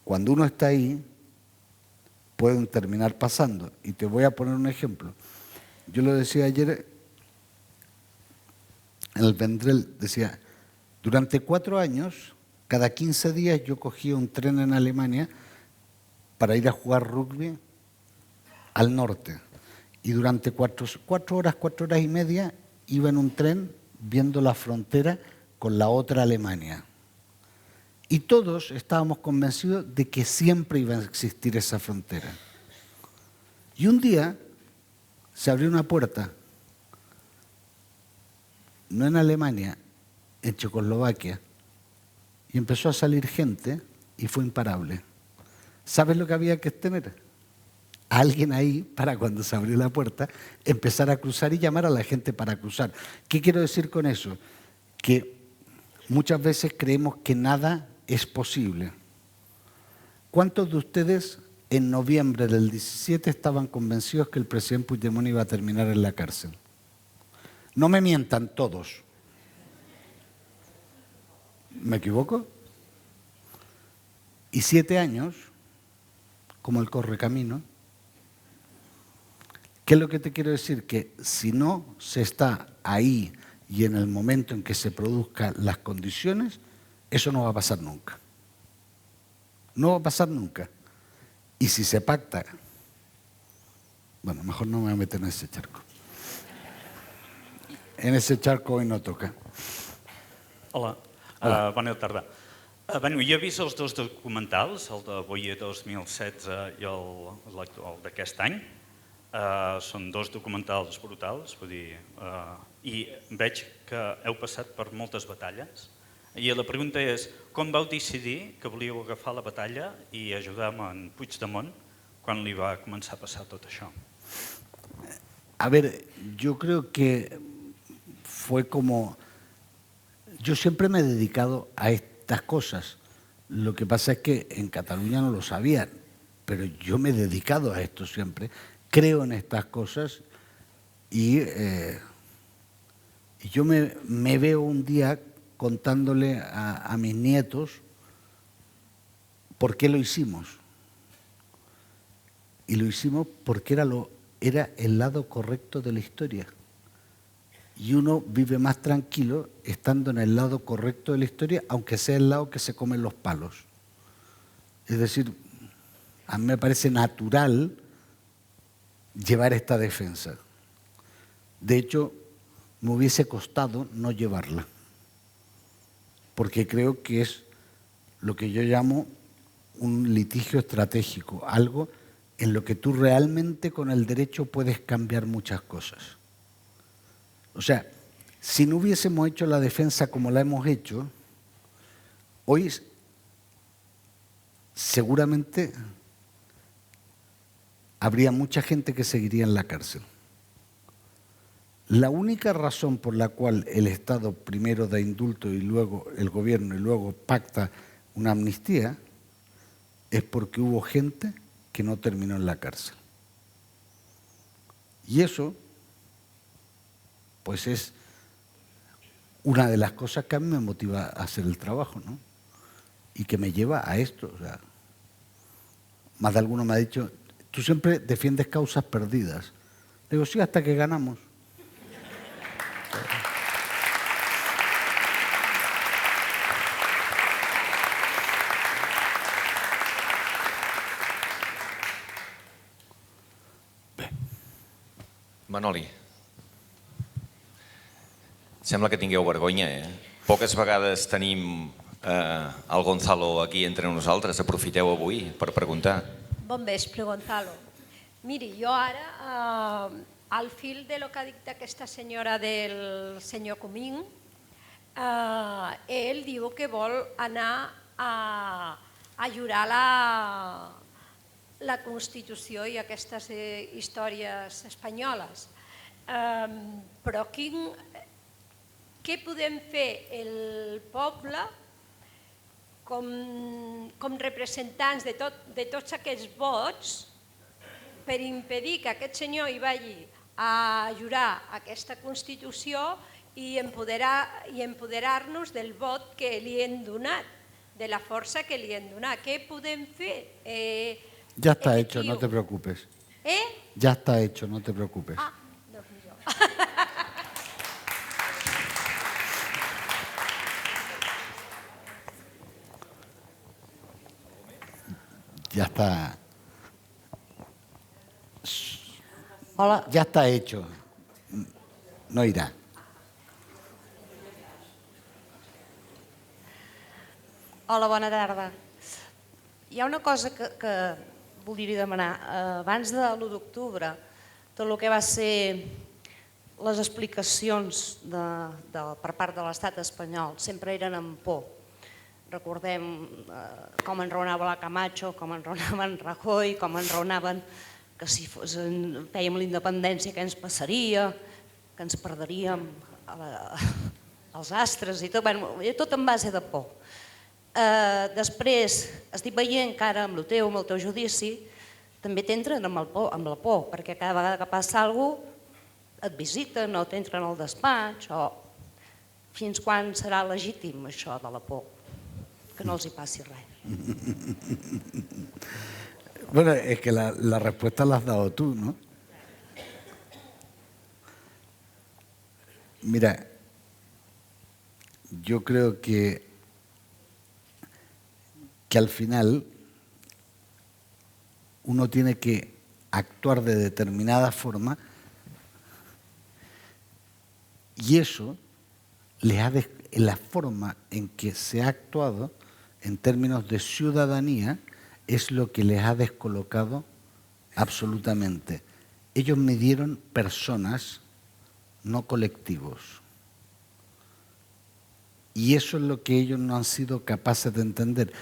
cuando uno está ahí, pueden terminar pasando. Y te voy a poner un ejemplo. Yo lo decía ayer en el Vendrell, decía, durante 4 años, cada 15 días yo cogía un tren en Alemania para ir a jugar rugby al norte. Y durante 4 horas, 4 horas y media, iba en un tren viendo la frontera con la otra Alemania. Y todos estábamos convencidos de que siempre iba a existir esa frontera. Y un día se abrió una puerta, no en Alemania, en Checoslovaquia, y empezó a salir gente y fue imparable. ¿Sabes lo que había que tener? A alguien ahí para cuando se abrió la puerta empezar a cruzar y llamar a la gente para cruzar. ¿Qué quiero decir con eso? Que muchas veces creemos que nada es posible. ¿Cuántos de ustedes en noviembre del 17 estaban convencidos que el presidente Puigdemont iba a terminar en la cárcel? No me mientan todos. ¿Me equivoco? Y 7 años, como el correcamino. ¿Qué es lo que te quiero decir? Que si no se está ahí y en el momento en que se produzcan las condiciones, eso no va a pasar nunca. No va a pasar nunca. Y si se pacta Bueno, mejor no me voy a meter en ese charco. En ese charco hoy no toca. Hola, bona tarda. Bé, jo he vist els dos documentals, el d'avui 2016 i el d'aquest any. Són dos documentals brutals, vull dir, i veig que heu passat per moltes batalles. I la pregunta és, com vau decidir que volíeu agafar la batalla i ajudar en Puigdemont quan li va començar a passar tot això? A ver, yo creo que fue como... Yo siempre me he dedicado a estas cosas. Lo que pasa es que en Cataluña no lo sabían, pero yo me he dedicado a esto siempre. Creo en estas cosas y yo me veo un día contándole a mis nietos por qué lo hicimos. Y lo hicimos porque era el lado correcto de la historia. Y uno vive más tranquilo estando en el lado correcto de la historia, aunque sea el lado que se comen los palos. Es decir, a mí me parece natural llevar esta defensa. De hecho, me hubiese costado no llevarla, porque creo que es lo que yo llamo un litigio estratégico, algo en lo que tú realmente con el derecho puedes cambiar muchas cosas. O sea, si no hubiésemos hecho la defensa como la hemos hecho, hoy seguramente habría mucha gente que seguiría en la cárcel. La única razón por la cual el Estado primero da indulto y luego el gobierno y luego pacta una amnistía es porque hubo gente que no terminó en la cárcel. Y eso, pues es una de las cosas que a mí me motiva a hacer el trabajo, ¿no? Y que me lleva a esto. O sea, más de alguno me ha dicho, tú siempre defiendes causas perdidas. Digo, sí, hasta que ganamos. Manoli, sembla que tingueu vergonya, Poques vegades tenim el Gonzalo aquí entre nosaltres. Aprofiteu avui per preguntar. Bon vespre, Gonzalo. Miri, jo ara, al fil de lo que ha dit aquesta senyora del senyor Comín, ell diu que vol anar a jurar la Constitució i aquestes històries espanyoles. Però què podem fer el poble com representants de tots aquests vots per impedir que aquest senyor hi vagi a jurar aquesta Constitució i empoderar-nos del vot que li hem donat, de la força que li hem donat. Què podem fer? Ya está hecho, no te preocupes. Ya está hecho, no te preocupes. Ah, doncs millor. Ya está. Hola. Ya está hecho. No irá. Hola, bona tarda. Hi ha una cosa que voldria demanar. Abans de l'1 d'octubre, tot el que va ser les explicacions per part de l'estat espanyol sempre eren amb por. Recordem com enraonava la Camacho, com enraonaven Rajoy, com enraonaven que si fèiem la independència què ens passaria, que ens perdríem els astres i tot, tot en base de por. Després estic veient que ara amb el teu judici també t'entren amb la por, perquè cada vegada que passa alguna cosa et visiten o t'entren al despatx. Fins quan serà legítim això de la por? Que no els hi passi res. Bueno, es que la respuesta la has dado tú, ¿no? Mira, yo creo que al final uno tiene que actuar de determinada forma y eso la forma en que se ha actuado en términos de ciudadanía es lo que les ha descolocado absolutamente. Ellos midieron personas, no colectivos. Y eso es lo que ellos no han sido capaces de entender.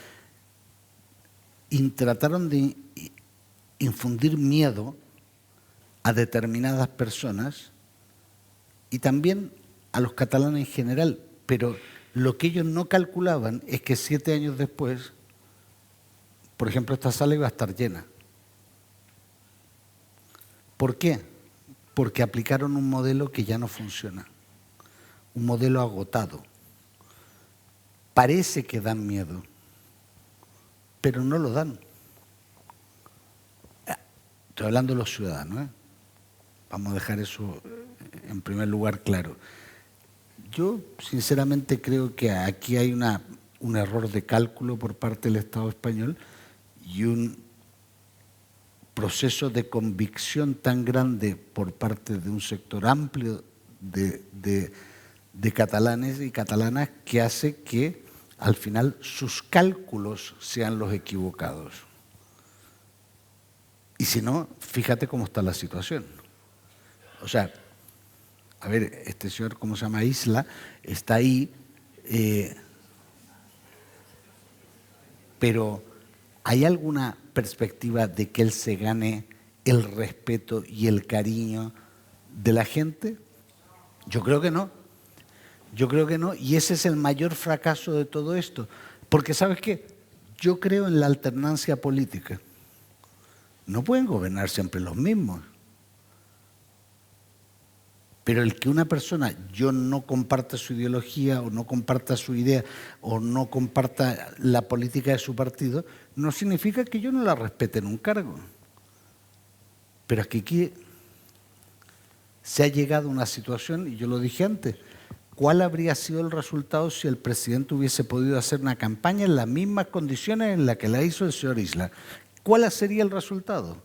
Y trataron de infundir miedo a determinadas personas y también a los catalanes en general, pero lo que ellos no calculaban es que 7 años después, por ejemplo, esta sala iba a estar llena. ¿Por qué? Porque aplicaron un modelo que ya no funciona, un modelo agotado. Parece que dan miedo, pero no lo dan. Estoy hablando de los ciudadanos, ¿eh? Vamos a dejar eso en primer lugar claro. Yo sinceramente creo que aquí hay un error de cálculo por parte del Estado español y un proceso de convicción tan grande por parte de un sector amplio de catalanes y catalanas que hace que al final sus cálculos sean los equivocados. Y si no, fíjate cómo está la situación. O sea, a ver, este señor, ¿cómo se llama? Isla, está ahí, pero ¿hay alguna perspectiva de que él se gane el respeto y el cariño de la gente? Yo creo que no. Yo creo que no, y ese es el mayor fracaso de todo esto. Porque, ¿sabes qué? Yo creo en la alternancia política. No pueden gobernar siempre los mismos. Pero el que una persona, yo no comparta su ideología o no comparta su idea o no comparta la política de su partido, no significa que yo no la respete en un cargo. Pero es que aquí se ha llegado a una situación, y yo lo dije antes, ¿cuál habría sido el resultado si el presidente hubiese podido hacer una campaña en las mismas condiciones en las que la hizo el señor Isla? ¿Cuál sería el resultado?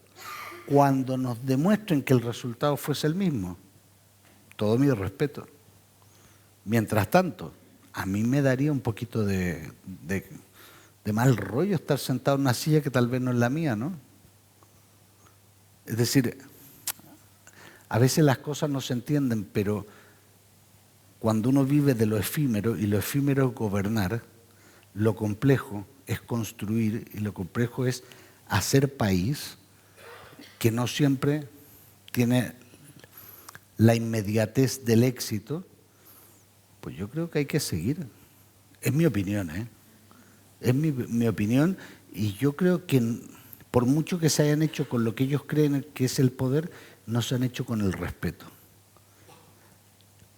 Cuando nos demuestren que el resultado fuese el mismo. Todo mi respeto. Mientras tanto, a mí me daría un poquito de mal rollo estar sentado en una silla que tal vez no es la mía, ¿no? Es decir, a veces las cosas no se entienden, pero cuando uno vive de lo efímero, y lo efímero es gobernar, lo complejo es construir y lo complejo es hacer país, que no siempre tiene la inmediatez del éxito, pues yo creo que hay que seguir. Es mi opinión, ¿eh? Es mi opinión, y yo creo que por mucho que se hayan hecho con lo que ellos creen que es el poder, no se han hecho con el respeto.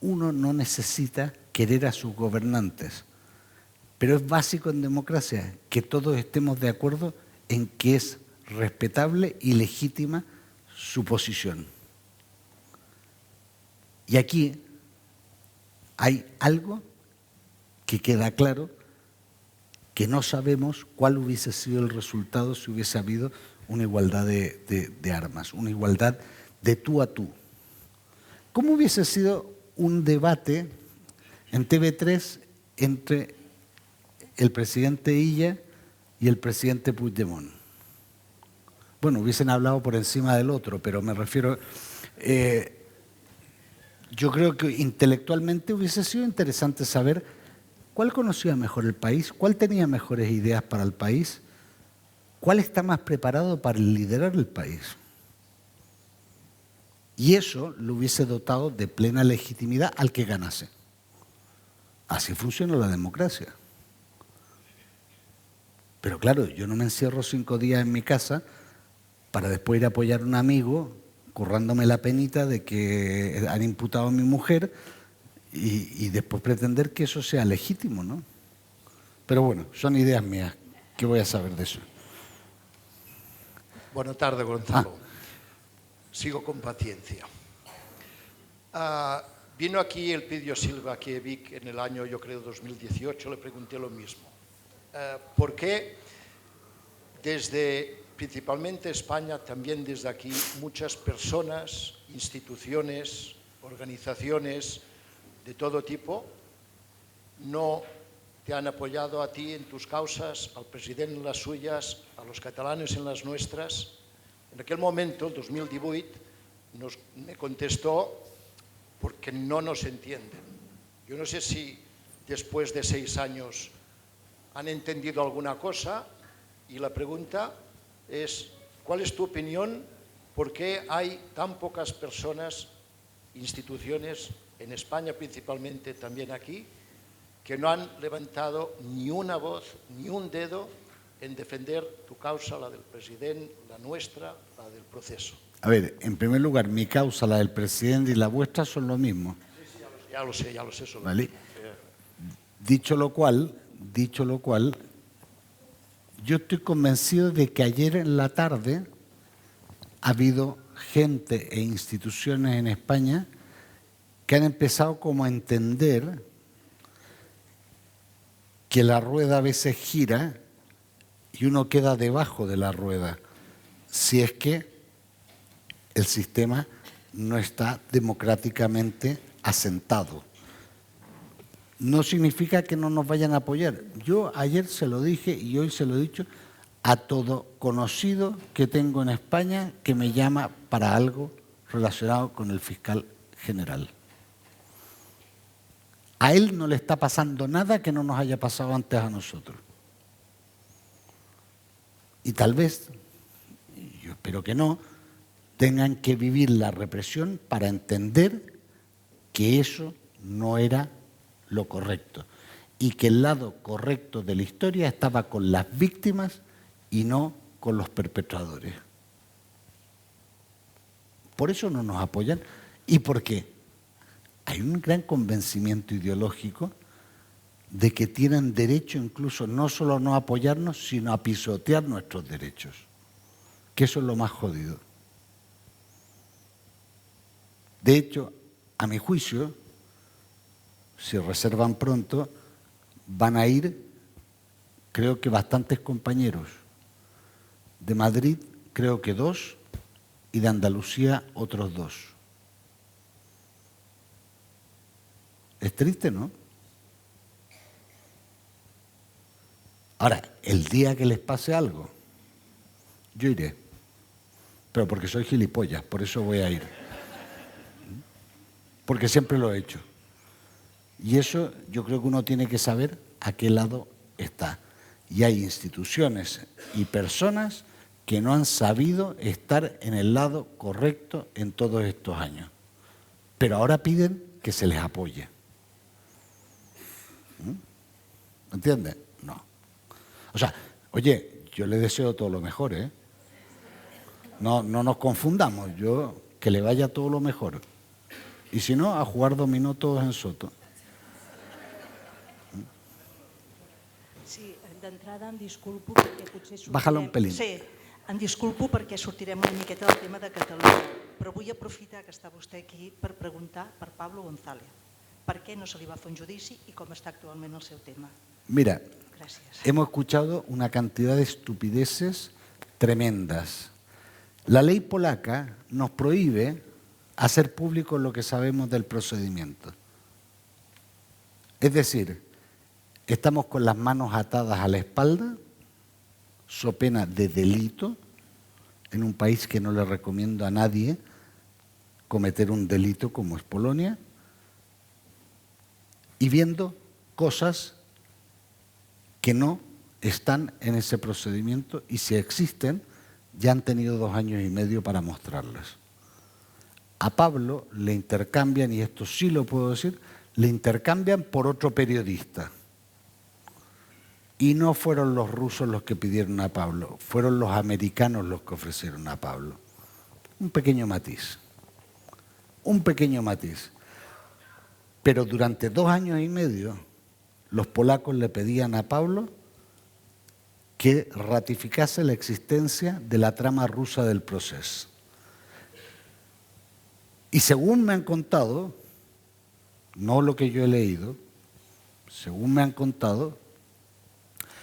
Uno no necesita querer a sus gobernantes, pero es básico en democracia que todos estemos de acuerdo en que es respetable y legítima su posición. Y aquí hay algo que queda claro, que no sabemos cuál hubiese sido el resultado si hubiese habido una igualdad de armas, una igualdad de tú a tú. ¿Cómo hubiese sido un debate en TV3 entre el presidente Illa y el presidente Puigdemont? Bueno, hubiesen hablado por encima del otro, pero me refiero... yo creo que intelectualmente hubiese sido interesante saber cuál conocía mejor el país, cuál tenía mejores ideas para el país, cuál está más preparado para liderar el país. Y eso lo hubiese dotado de plena legitimidad al que ganase. Así funciona la democracia. Pero claro, yo no me encierro 5 días en mi casa para después ir a apoyar a un amigo currándome la penita de que han imputado a mi mujer y después pretender que eso sea legítimo, ¿no? Pero bueno, son ideas mías. ¿Qué voy a saber de eso? Buenas tardes, Gonzalo. Sigo con paciencia. Vino aquí el Pidio Silva, aquí a Vic, en el año, yo creo, 2018, le pregunté lo mismo. ¿Por qué desde principalmente España, también desde aquí, muchas personas, instituciones, organizaciones de todo tipo, no te han apoyado a ti en tus causas, al presidente en las suyas, a los catalanes en las nuestras. En aquel momento, el 2018, me contestó porque no nos entienden. Yo no sé si después de 6 años han entendido alguna cosa y la pregunta es, ¿cuál es tu opinión? ¿Por qué hay tan pocas personas, instituciones, en España principalmente, también aquí, que no han levantado ni una voz, ni un dedo en defender tu causa, la del presidente, la nuestra, la del proceso? A ver, en primer lugar, mi causa, la del presidente y la vuestra son lo mismo. Sí, ya lo sé. Solo. ¿Vale? Dicho lo cual, yo estoy convencido de que ayer en la tarde ha habido gente e instituciones en España que han empezado como a entender que la rueda a veces gira y uno queda debajo de la rueda, si es que el sistema no está democráticamente asentado. No significa que no nos vayan a apoyar. Yo ayer se lo dije y hoy se lo he dicho a todo conocido que tengo en España que me llama para algo relacionado con el fiscal general. A él no le está pasando nada que no nos haya pasado antes a nosotros. Y tal vez, yo espero que no, tengan que vivir la represión para entender que eso no era lo correcto y que el lado correcto de la historia estaba con las víctimas y no con los perpetradores. Por eso no nos apoyan y porque hay un gran convencimiento ideológico de que tienen derecho incluso no solo a no apoyarnos, sino a pisotear nuestros derechos, que eso es lo más jodido. De hecho, a mi juicio, si reservan pronto, van a ir, creo que bastantes compañeros. De Madrid, creo que 2, y de Andalucía, otros 2. Es triste, ¿no? Ahora, el día que les pase algo, yo iré. Pero porque soy gilipollas, por eso voy a ir. Porque siempre lo he hecho. Y eso yo creo que uno tiene que saber a qué lado está. Y hay instituciones y personas que no han sabido estar en el lado correcto en todos estos años. Pero ahora piden que se les apoye. ¿Entiendes? No. O sea, oye, yo le deseo todo lo mejor, ¿eh? No nos confundamos. Yo, que le vaya todo lo mejor. Y si no, a jugar dominó todos en Soto. Sí, d'entrada em disculpo perquè potser sortirem... Bájala un pelín. Sí, em disculpo perquè sortirem una miqueta del tema de Catalunya, però vull aprofitar que està vostè aquí per preguntar per Pablo González. Per què no se li va fer un judici i com està actualment el seu tema? Mira, Gràcies. hemos escuchado una cantidad de estupideces tremendas. La ley polaca nos prohíbe hacer público lo que sabemos del procedimiento. Es decir, estamos con las manos atadas a la espalda, so pena de delito, en un país que no le recomiendo a nadie cometer un delito como es Polonia, y viendo cosas que no están en ese procedimiento y si existen, ya han tenido 2 años y medio para mostrarlas. A Pablo le intercambian, y esto sí lo puedo decir, le intercambian por otro periodista. Y no fueron los rusos los que pidieron a Pablo, fueron los americanos los que ofrecieron a Pablo. Un pequeño matiz. Un pequeño matiz. Pero durante 2 años y medio, los polacos le pedían a Pablo que ratificase la existencia de la trama rusa del proceso. Y según me han contado, no lo que yo he leído, según me han contado,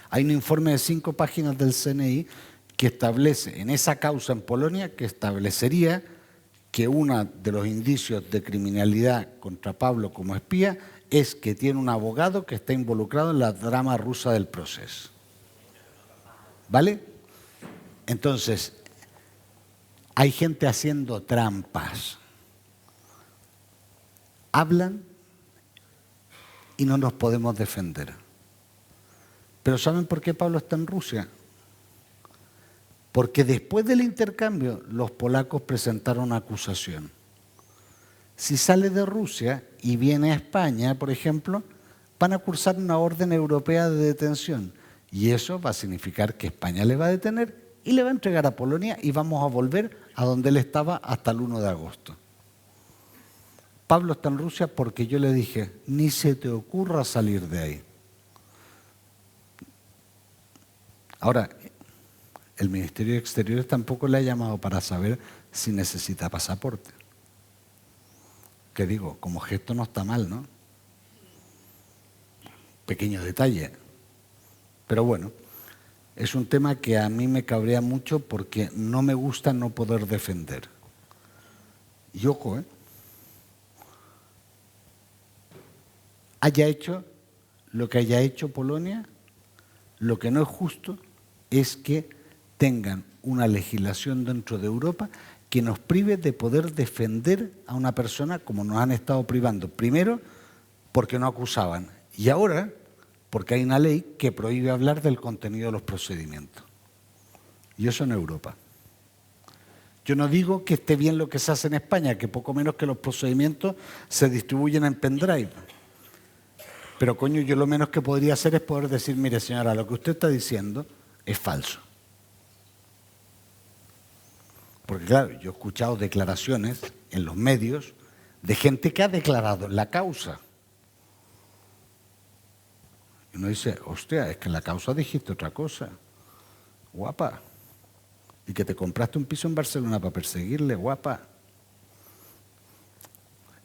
hay un informe de 5 páginas del CNI que establece en esa causa en Polonia, que establecería que uno de los indicios de criminalidad contra Pablo como espía es que tiene un abogado que está involucrado en la drama rusa del proceso. ¿Vale? Entonces, hay gente haciendo trampas. Hablan y no nos podemos defender. Pero ¿saben por qué Pablo está en Rusia? Porque después del intercambio los polacos presentaron una acusación. Si sale de Rusia y viene a España, por ejemplo, van a cursar una orden europea de detención. Y eso va a significar que España le va a detener y le va a entregar a Polonia y vamos a volver a donde él estaba hasta el 1 de agosto. Pablo está en Rusia porque yo le dije, ni se te ocurra salir de ahí. Ahora, el Ministerio de Exteriores tampoco le ha llamado para saber si necesita pasaporte. Que digo, como gesto no está mal, ¿no? Pequeño detalle. Pero bueno, es un tema que a mí me cabrea mucho porque no me gusta no poder defender. Y ojo, haya hecho lo que haya hecho Polonia, lo que no es justo es que tengan una legislación dentro de Europa que nos prive de poder defender a una persona como nos han estado privando. Primero, porque no acusaban. Y ahora, porque hay una ley que prohíbe hablar del contenido de los procedimientos. Y eso en Europa. Yo no digo que esté bien lo que se hace en España, que poco menos que los procedimientos se distribuyen en pendrive. Pero coño, yo lo menos que podría hacer es poder decir, mire señora, lo que usted está diciendo es falso. Porque claro, yo he escuchado declaraciones en los medios de gente que ha declarado en la causa. Y uno dice, hostia, es que en la causa dijiste otra cosa. Guapa. Y que te compraste un piso en Barcelona para perseguirle, guapa.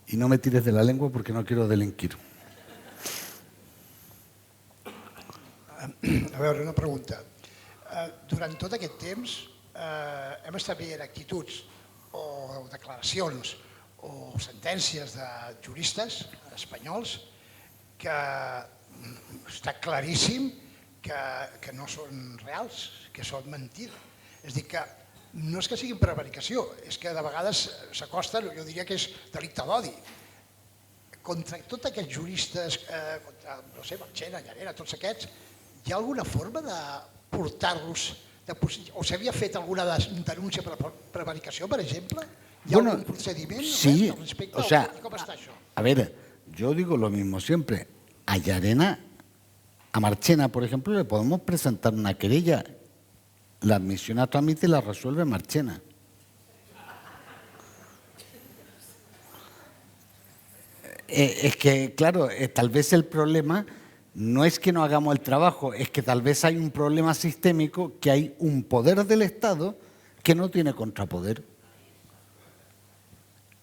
Y no me tires de la lengua porque no quiero delinquir. A veure, una pregunta. Durant tot aquest temps hem estat veient actituds o declaracions o sentències de juristes espanyols que està claríssim que no són reals, que són mentida. És a dir, que no és que siguin prevaricació, és que de vegades s'acosten, jo diria que és delicte d'odi. Contra tots aquests juristes, contra, no sé, Marchena, Llarena, tots aquests, hi ha alguna forma de portar-los, o s'havia fet alguna denúncia per prevaricació, per exemple? ¿Hi ha algún procedimiento sí, al respecto? o sea, ¿Cómo está eso? a ver, yo digo lo mismo siempre. A Llarena, a Marchena, por ejemplo, le podemos presentar una querella. La admisión a trámite la resuelve Marchena. Es que, claro, tal vez el problema no es que no hagamos el trabajo, es que tal vez hay un problema sistémico, que hay un poder del Estado que no tiene contrapoder.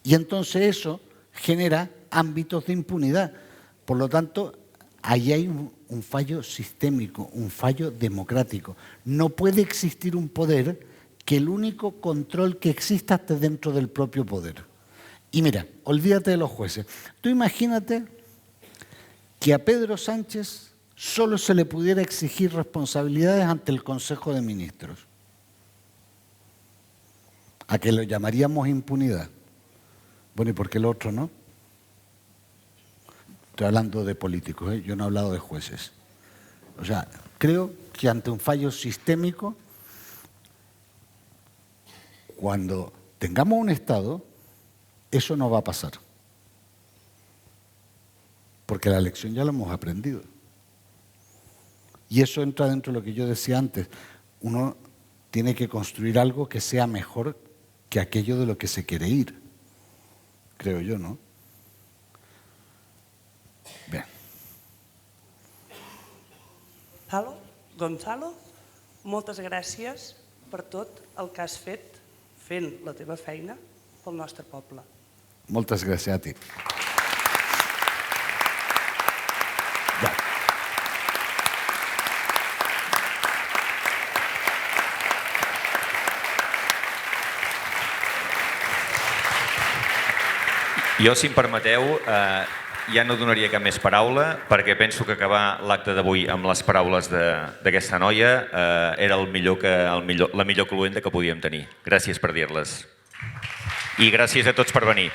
Y entonces eso genera ámbitos de impunidad. Por lo tanto, ahí hay un fallo sistémico, un fallo democrático. No puede existir un poder que el único control que exista esté dentro del propio poder. Y mira, olvídate de los jueces. Tú imagínate que a Pedro Sánchez solo se le pudiera exigir responsabilidades ante el Consejo de Ministros. ¿A qué lo llamaríamos impunidad? Bueno, ¿y por qué el otro no? Estoy hablando de políticos, yo no he hablado de jueces. O sea, creo que ante un fallo sistémico, cuando tengamos un Estado, eso no va a pasar. Porque la lección ya la hemos aprendido. Y eso entra dentro de lo que yo decía antes. Uno tiene que construir algo que sea mejor que aquello de lo que se quiere ir. Creo yo, ¿no? Bé. Gonzalo, moltes gràcies per tot el que has fet fent la teva feina pel nostre poble. Moltes gràcies a ti. Ja. Jo, si em permeteu, ja no donaria cap més paraula, perquè penso que acabar l'acte d'avui amb les paraules d'aquesta noia era la millor cluenda que podíem tenir. Gràcies per dir-les. I gràcies a tots per venir.